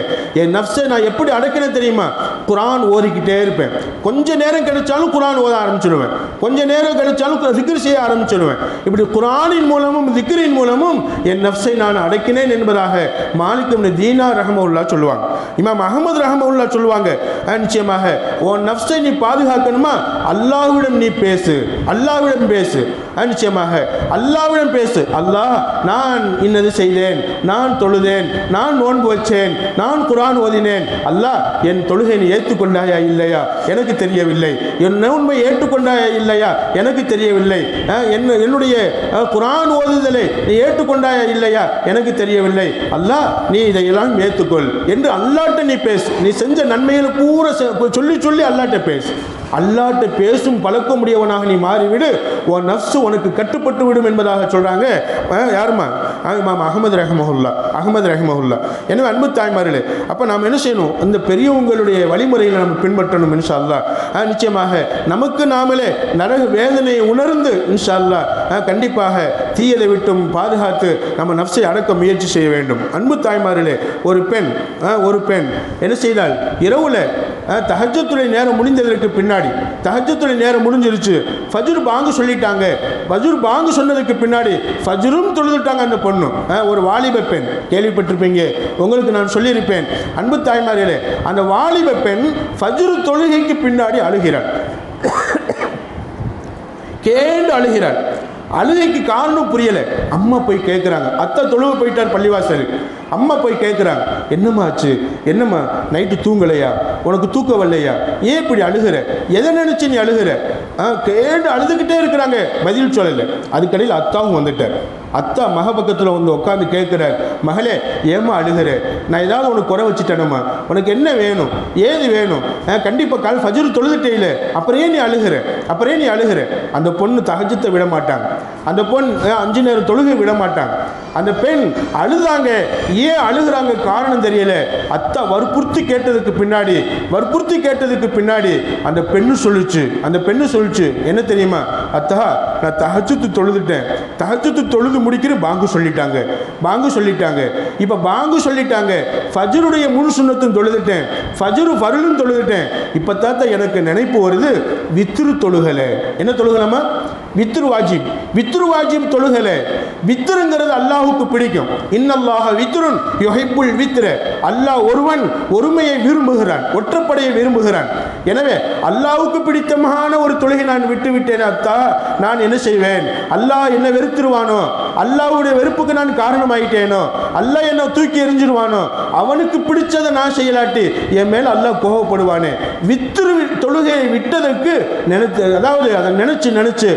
Speaker 1: என் நஃப்ஸை நான் எப்படி அடக்கினேன் தெரியுமா, குர்ஆன் ஓதிக்கிட்டே இருப்பேன், கொஞ்ச நேரம் கிடைச்சாலும் குர்ஆன் ஓத ஆரம்பிச்சிடுவேன், கொஞ்ச நேரம் கிடைச்சாலும் திக்ர் செய்ய ஆரம்பிச்சிடுவேன். இப்படி குர்ஆனின் மூலமும் திக்ரின் மூலமும் என் நஃப்ஸை நான் அடக்கினேன் என்பதாக மாலிக் இப்னு தீனார் ரஹ்மத்துல்லாஹ் சொல்லுவாங்க. இமாம் அஹ்மத் ரஹ்மத்துல்லாஹ் சொல்லுவாங்க, நிச்சயமாக உன் நஃப்ஸை நீ பாதுகாக்கணுமா, அல்லாஹ்விடம் நீ பேசு, அல்லாஹ்விடம் பேசு, நிச்சயமாக அல்லாஹ்விடம் பேசு. அல்லாஹ் நான் இன்னது செய்தேன், நான் தொழுதேன், நான் நோன்பு வச்சேன், நான் குர்ஆன் ஓதினேன், அல்லாஹ் என் தொழுகை நீ ஏற்றுக்கொண்டாயா இல்லையா எனக்கு தெரியவில்லை, என் நோன்பை ஏற்றுக்கொண்டாயா இல்லையா எனக்கு தெரியவில்லை, என்னுடைய குர்ஆன் ஓதுதலை நீ ஏற்றுக்கொண்டாயா இல்லையா எனக்கு தெரியவில்லை, அல்லாஹ் நீ இதையெல்லாம் ஏற்றுக்கொள் என்று அல்லாஹ்ட்ட நீ பேசு. நீ செஞ்ச நன்மைகளை பூரா சொல்லி சொல்லி அல்லாஹ்ட்ட பேசு. அல்லாஹ்ட்ட பேசும் பழக்கமுடையவனாக நீ மாறிவிடு. உன் நஃப்ஸ் உனக்கு கட்டுப்பட்டு விடும் என்பதாக சொல்கிறாங்க. யாருமா? இமாம் அஹ்மத் ரஹ்மஹுல்லா. எனவே அன்பு தாய்மார்களே, அப்போ நாம் என்ன செய்யணும்? இந்த பெரியவங்களுடைய வழிமுறைகளை நம்ம பின்பற்றணும் இன்ஷா அல்லாஹ். நிச்சயமாக நமக்கு நாமளே நரக வேதனையை உணர்ந்து இன்ஷா அல்லாஹ் கண்டிப்பாக தீயதை விட்டும் பாதுகாத்து நம்ம நஃப்ஸை அடக்க முயற்சி செய்ய வேண்டும். அன்பு தாய்மார்களே, ஒரு பெண் என்ன செய்தால்? இரவுல தஹஜ்ஜுடைய நேரம் முடிந்ததற்கு பின்னாடி, தஹஜ்ஜுடைய நேரம் முடிஞ்சிருச்சு, ஃபஜ்ர் பாங்கு சொல்லிட்டாங்க. ஃபஜ்ர் பாங்கு சொன்னதுக்கு பின்னாடி ஃபஜ்ரும் தொழுதுட்டாங்க அந்த பொண்ணு. ஒரு வாலிப பெண், கேள்விப்பட்டிருப்பீங்க, உங்களுக்கு நான் சொல்லியிருப்பேன். அன்பு தாய்மார்களே, அந்த வாலிப பெண் ஃபஜ்ர் தொழுகைக்கு பின்னாடி அழுகிறாள், கேண்டு அழுகிறாள். அழுகைக்கு காரணம் புரியலை. அம்மா போய் கேட்குறாங்க. அத்தை தொழுவ போயிட்டார் பள்ளிவாசலுக்கு. அம்மா போய் கேட்குறாங்க, என்னம்மா ஆச்சு? என்னம்மா நைட்டு தூங்கலையா? உனக்கு தூக்கம் வரலையா? ஏன் இப்படி அழுகிற? எதை நினச்சி நீ அழுகிற? கேட்டு அழுதுகிட்டே இருக்கிறாங்க, பதில் சொல்லலை. அதுக்கடையில் அத்தாவும் வந்துட்டார். அத்தா மக பக்கத்தில் வந்து உட்காந்து கேட்குறார், மகளே ஏமா அழுகிற? நான் ஏதாவது உனக்கு குறை வச்சுட்டேனம்மா? உனக்கு என்ன வேணும்? ஏது வேணும்? கண்டிப்பாக ஃபஜ்ர் தொழுதுட்டே இல்லை, அப்புறம் ஏன் நீ அழுகிற? அந்த பொண்ணு தஹஜ்ஜத்தை விட மாட்டாங்க. அந்த பொண் 5 நேரம் தொழுகை விட மாட்டாங்க. அந்த பெண் அழுதாங்க. ஏன் அழுகிறாங்க காரணம் தெரியல. அத்தா வற்புறுத்தி கேட்டதுக்கு பின்னாடி அந்த பெண்ணு சொல்லுச்சு, என்ன தெரியுமா? அத்தா, நான் தஹஜ்ஜத் தொழுதுட்டேன், தஹஜ்ஜத் தொழுது முடிக்கிற பாங்கு சொல்லிட்டாங்க. இப்போ பாங்கு சொல்லிட்டாங்க, ஃபஜ்ருடைய முழு சுன்னத்தும் தொழுதுட்டேன், ஃபஜ்ரு ஃபர்லும் தொழுதுட்டேன். இப்போ தாத்தா எனக்கு நினைப்பு வருது, வித்ரு தொழுகலை. என்ன தொழுகலாமா? வித்ரு வாஜிப் தொழுகலை. வித்ருங்கிறது அல்லாஹுக்கு பிடிக்கும். இன்னல்லாஹ வித்ருன் யுஹிப்புல் வித்ர. அல்லாஹ் ஒருவன் ஒருமையை விரும்புகிறான், ஒற்றப்படையை விரும்புகிறான். எனவே அல்லாஹுக்கு பிடித்தமான ஒரு தொழுகை நான் விட்டுவிட்டேன் அத்தா, நான் என்ன செய்வேன்? அல்லாஹ் என்ன வெறுத்துருவானோ, அல்லாஹ்வுடைய வெறுப்புக்கு நான் காரணமாயிட்டேனோ, அல்லாஹ் என்ன தூக்கி எறிஞ்சிருவானோ, அவனுக்கு பிடிச்சதை நான் செய்யலாட்டி என் மேல் அல்லாஹ் கோபப்படுவானே. வித்ரு தொழுகையை விட்டதற்கு அதாவது அதை நினைச்சு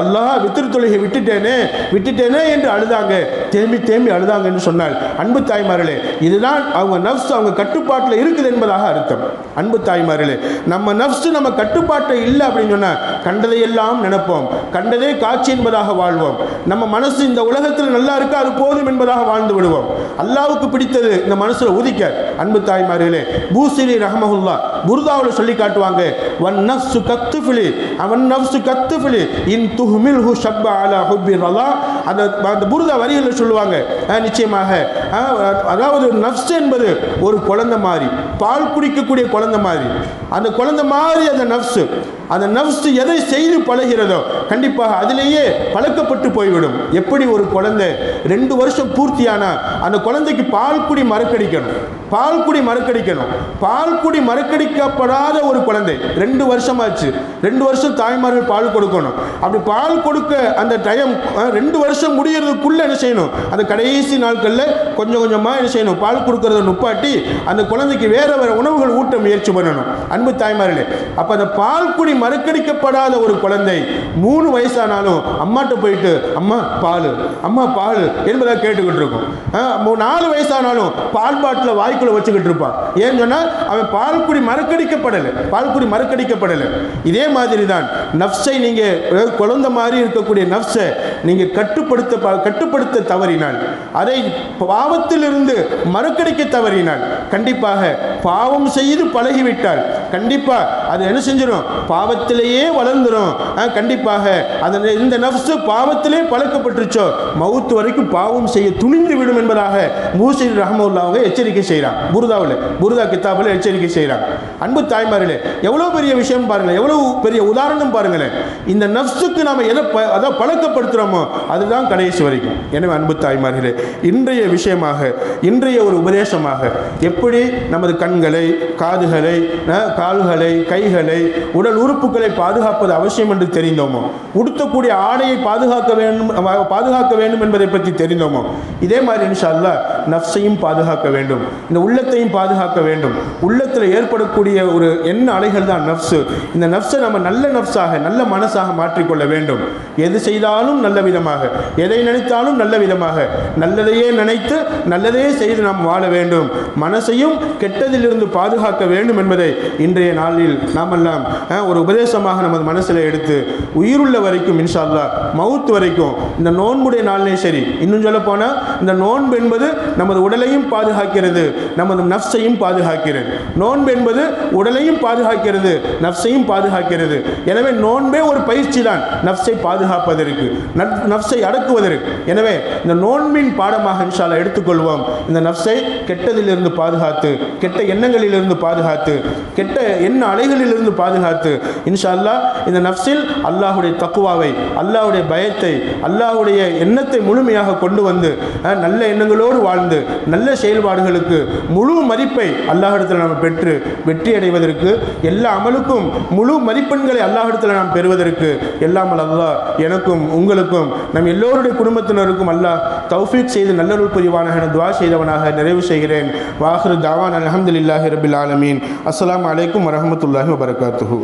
Speaker 1: அல்லாஹ் வித்ரு தொழுகை விட்டுட்டேனே என்று அழுதாங்க, தேம்பி அழுதாங்க என்று சொன்னால், அன்பு தாய்மார்களே, இதுதான் அவங்க நஃப்ஸ் அவங்க கட்டுப்பாட்டில் இருக்குது என்பதாக அர்த்தம். அன்பு தாய்மார்களே, நம்ம நஃப்ஸ் நம்ம கட்டுப்பாட்டில் இல்லை அப்படின்னு சொன்னால் கண்டதையெல்லாம் நினைப்போம், கண்டதே காட்சி என்பதாக வாழ்வோம். நம்ம மனசு இந்த உலகத்தில் நல்லா இருக்கா, அது போதும் என்பதாக வாழ்ந்து விடுவோம். அல்லாஹ்வுக்கு பிடித்தது இந்த மனசுல உதிக்க. அன்பு தாய்மார்களே, பூசிரி ரஹ்மஹுல்லா புர்தாவில் சொல்லி காட்டுவாங்க, வன் நஃப்ஸு கத்துஃபிலி இன் துஹ்மில்ஹு ஷப்ப அலா ஹுப்பி ரலா. அந்த புர்தா வரிகளில் சொல்லுவாங்க, நிச்சயமாக அதாவது நஃப்ஸ் என்பது ஒரு குழந்தை மாதிரி, பால் குடிக்கக்கூடிய குழந்தை மாதிரி. அந்த குழந்தை மாதிரி அந்த நஃப்ஸ் எதை செய்து பழகிறதோ கண்டிப்பாக அதிலேயே பழக்கப்பட்டு போய்விடும். எப்படி ஒரு குழந்தை 2 வருஷம் பூர்த்தியானா அந்த குழந்தைக்கு பால்குடி மறக்கடிக்கப்படாத ஒரு குழந்தை 2 வருஷமாச்சு, 2 வருஷம் தாய்மார்கள் பால் கொடுக்கணும். அப்படி பால் கொடுக்க அந்த டைம் 2 வருஷம் முடியறதுக்குள்ள என்ன செய்யணும்? அந்த கடைசி நாட்களில் கொஞ்சம் கொஞ்சமாக என்ன செய்யணும்? பால் கொடுக்கறத நுப்பாட்டி அந்த குழந்தைக்கு வேற உணவுகள் ஊட்ட முயற்சி பண்ணணும். அன்பு தாய்மார்களே, அப்போ அந்த பால்குடி மறக்கடிக்கப்படாத ஒரு குழந்தை 3 வயசானாலும் அம்மாட்ட போயிட்டு அம்மா பால் என்பதாக கேட்டுக்கிட்டு இருக்கும். 4 வயசானாலும் பால் பாட்டில் வாய்க்குள்ள வச்சுக்கிட்டு இருப்பான். ஏன்னு சொன்னால் அவன் பால்குடி மறக்கடிக்கப்படலை. இதே மாதிரி தான் நஃப்ஸை நீங்கள் குழந்தை மாதிரி இருக்கக்கூடிய நஃப்ஸை நீங்கள் கட்டுப்படுத்த தவறினால், அதை பாவத்திலிருந்து மறக்கடிக்க தவறினால், கண்டிப்பாக பாவம் செய்து பழகிவிட்டால் கண்டிப்பாக அது என்ன செஞ்சிடும்? பாவத்திலேயே வளர்ந்துடும். கண்டிப்பாக இந்த நஃப்ஸ் பாவத்திலே பழக்கப்பட்டுருச்சோ மவுத்து வரைக்கும் பாவம் செய்ய துணிந்து விடும் என்பதாக மூசைர் ரஹ்மத்துல்லாஹி அவங்க எச்சரிக்கை செய்கிறாங்க. புர்தா கிதாபில் எச்சரிக்கை செய்கிறாங்க. அன்பு தாய்மார்களே, எவ்வளோ பெரிய விஷயம் பாருங்களேன், எவ்வளோ பெரிய உதாரணம் பாருங்களேன். இந்த நஃப்ஸுக்கு நாம் எதை பழக்கப்படுத்துகிறோமோ அதுதான் கடைசி வரைக்கும். எனவே அன்பு தாய்மார்களே, இன்றைய ஒரு உபதேசமாக எப்படி நமது கண்களை, காதுகளை, கால்களை, கைகளை, உடல் உறுப்புகளை பாதுகாப்பது அவசியம் என்று தெரிந்தோமோ, உடுத்தக்கூடிய ஆடையை பாதுகாக்க வேண்டும் என்பதை பற்றி தெரிந்தோமோ, இதே மாதிரி இன்ஷா அல்லாஹ் நஃப்ஸையும் பாதுகாக்க வேண்டும், இந்த உள்ளத்தையும் பாதுகாக்க வேண்டும். உள்ளத்தில் ஏற்படக்கூடிய ஒரு எண்ண அலைகள் தான் நஃப்ஸு. இந்த நஃப்ஸை நம்ம நல்ல நஃப்ஸாக, நல்ல மனசாக மாற்றிக்கொள்ள வேண்டும். எது செய்தாலும் நல்ல விதமாக, எதை நினைத்தாலும் நல்ல விதமாக, நல்லதையே நினைத்து நல்லதையே செய்து நாம் வாழ வேண்டும். மனசை நஃப்ஸையும் கெட்டதிலிருந்து பாதுகாக்க வேண்டும் என்பதை இன்றைய நாளில் நாமெல்லாம் ஒரு உபதேசமாக நமது மனசில் எடுத்து உயிருள்ள வரைக்கும் இன்ஷா அல்லாஹ் மவுத் வரைக்கும் இந்த நோன்புடைய நாளிலே சரி, இன்னும் சொல்ல போனால் இந்த நோன்பு என்பது நமது உடலையும் பாதுகாக்கிறது, நமது நஃப்ஸையும் பாதுகாக்கிறது. நோன்பு என்பது உடலையும் பாதுகாக்கிறது, நஃப்ஸையும் பாதுகாக்கிறது. எனவே நோன்பே ஒரு பயிற்சி தான் நஃப்ஸை பாதுகாப்பதற்கு, நஃப்ஸை அடக்குவதற்கு. எனவே இந்த நோன்பின் பாடமாக இன்ஷா அல்லாஹ் எடுத்துக்கொள்வோம். இந்த நஃப்ஸை கெட்டதிலிருந்து பாதுகாத்து, கெட்ட எண்ணங்களிலிருந்து பாதுகாத்து, கெட்ட எண்ண அலைகளிலிருந்து பாதுகாத்து இன்ஷா அல்லாஹ் இந்த நஃப்ஸில் அல்லாஹுடைய தக்வாவை, அல்லாஹுடைய பயத்தை, அல்லாஹுடைய எண்ணத்தை முழுமையாக கொண்டு வந்து நல்ல எண்ணங்களோடு வாழ்ந்து நல்ல செயல்பாடுகளுக்கு முழு மதிப்பை அல்லாஹ்விடத்தில் நாம் பெற்று வெற்றி அடைவதற்கு, எல்லா அமலுக்கும் முழு மதிப்பெண்களை அல்லாஹ்விடத்தில் நாம் பெறுவதற்கு எல்லாம் அல்லாஹ் எனக்கும் உங்களுக்கும் நம் எல்லோருடைய குடும்பத்தினருக்கும் அல்லாஹ் தௌஃபீக் செய்து நல்லருள் புரிவானாக என துஆ செய்தவனாக நிறைவு செய்கிறேன். வாஹிரு தாவான் அல்ஹம்துலில்லாஹி ரப்பில் ஆலமீன். அஸ்ஸலாமு அலைக்கும் வரஹ்மத்துல்லாஹி வபரகாத்துஹு.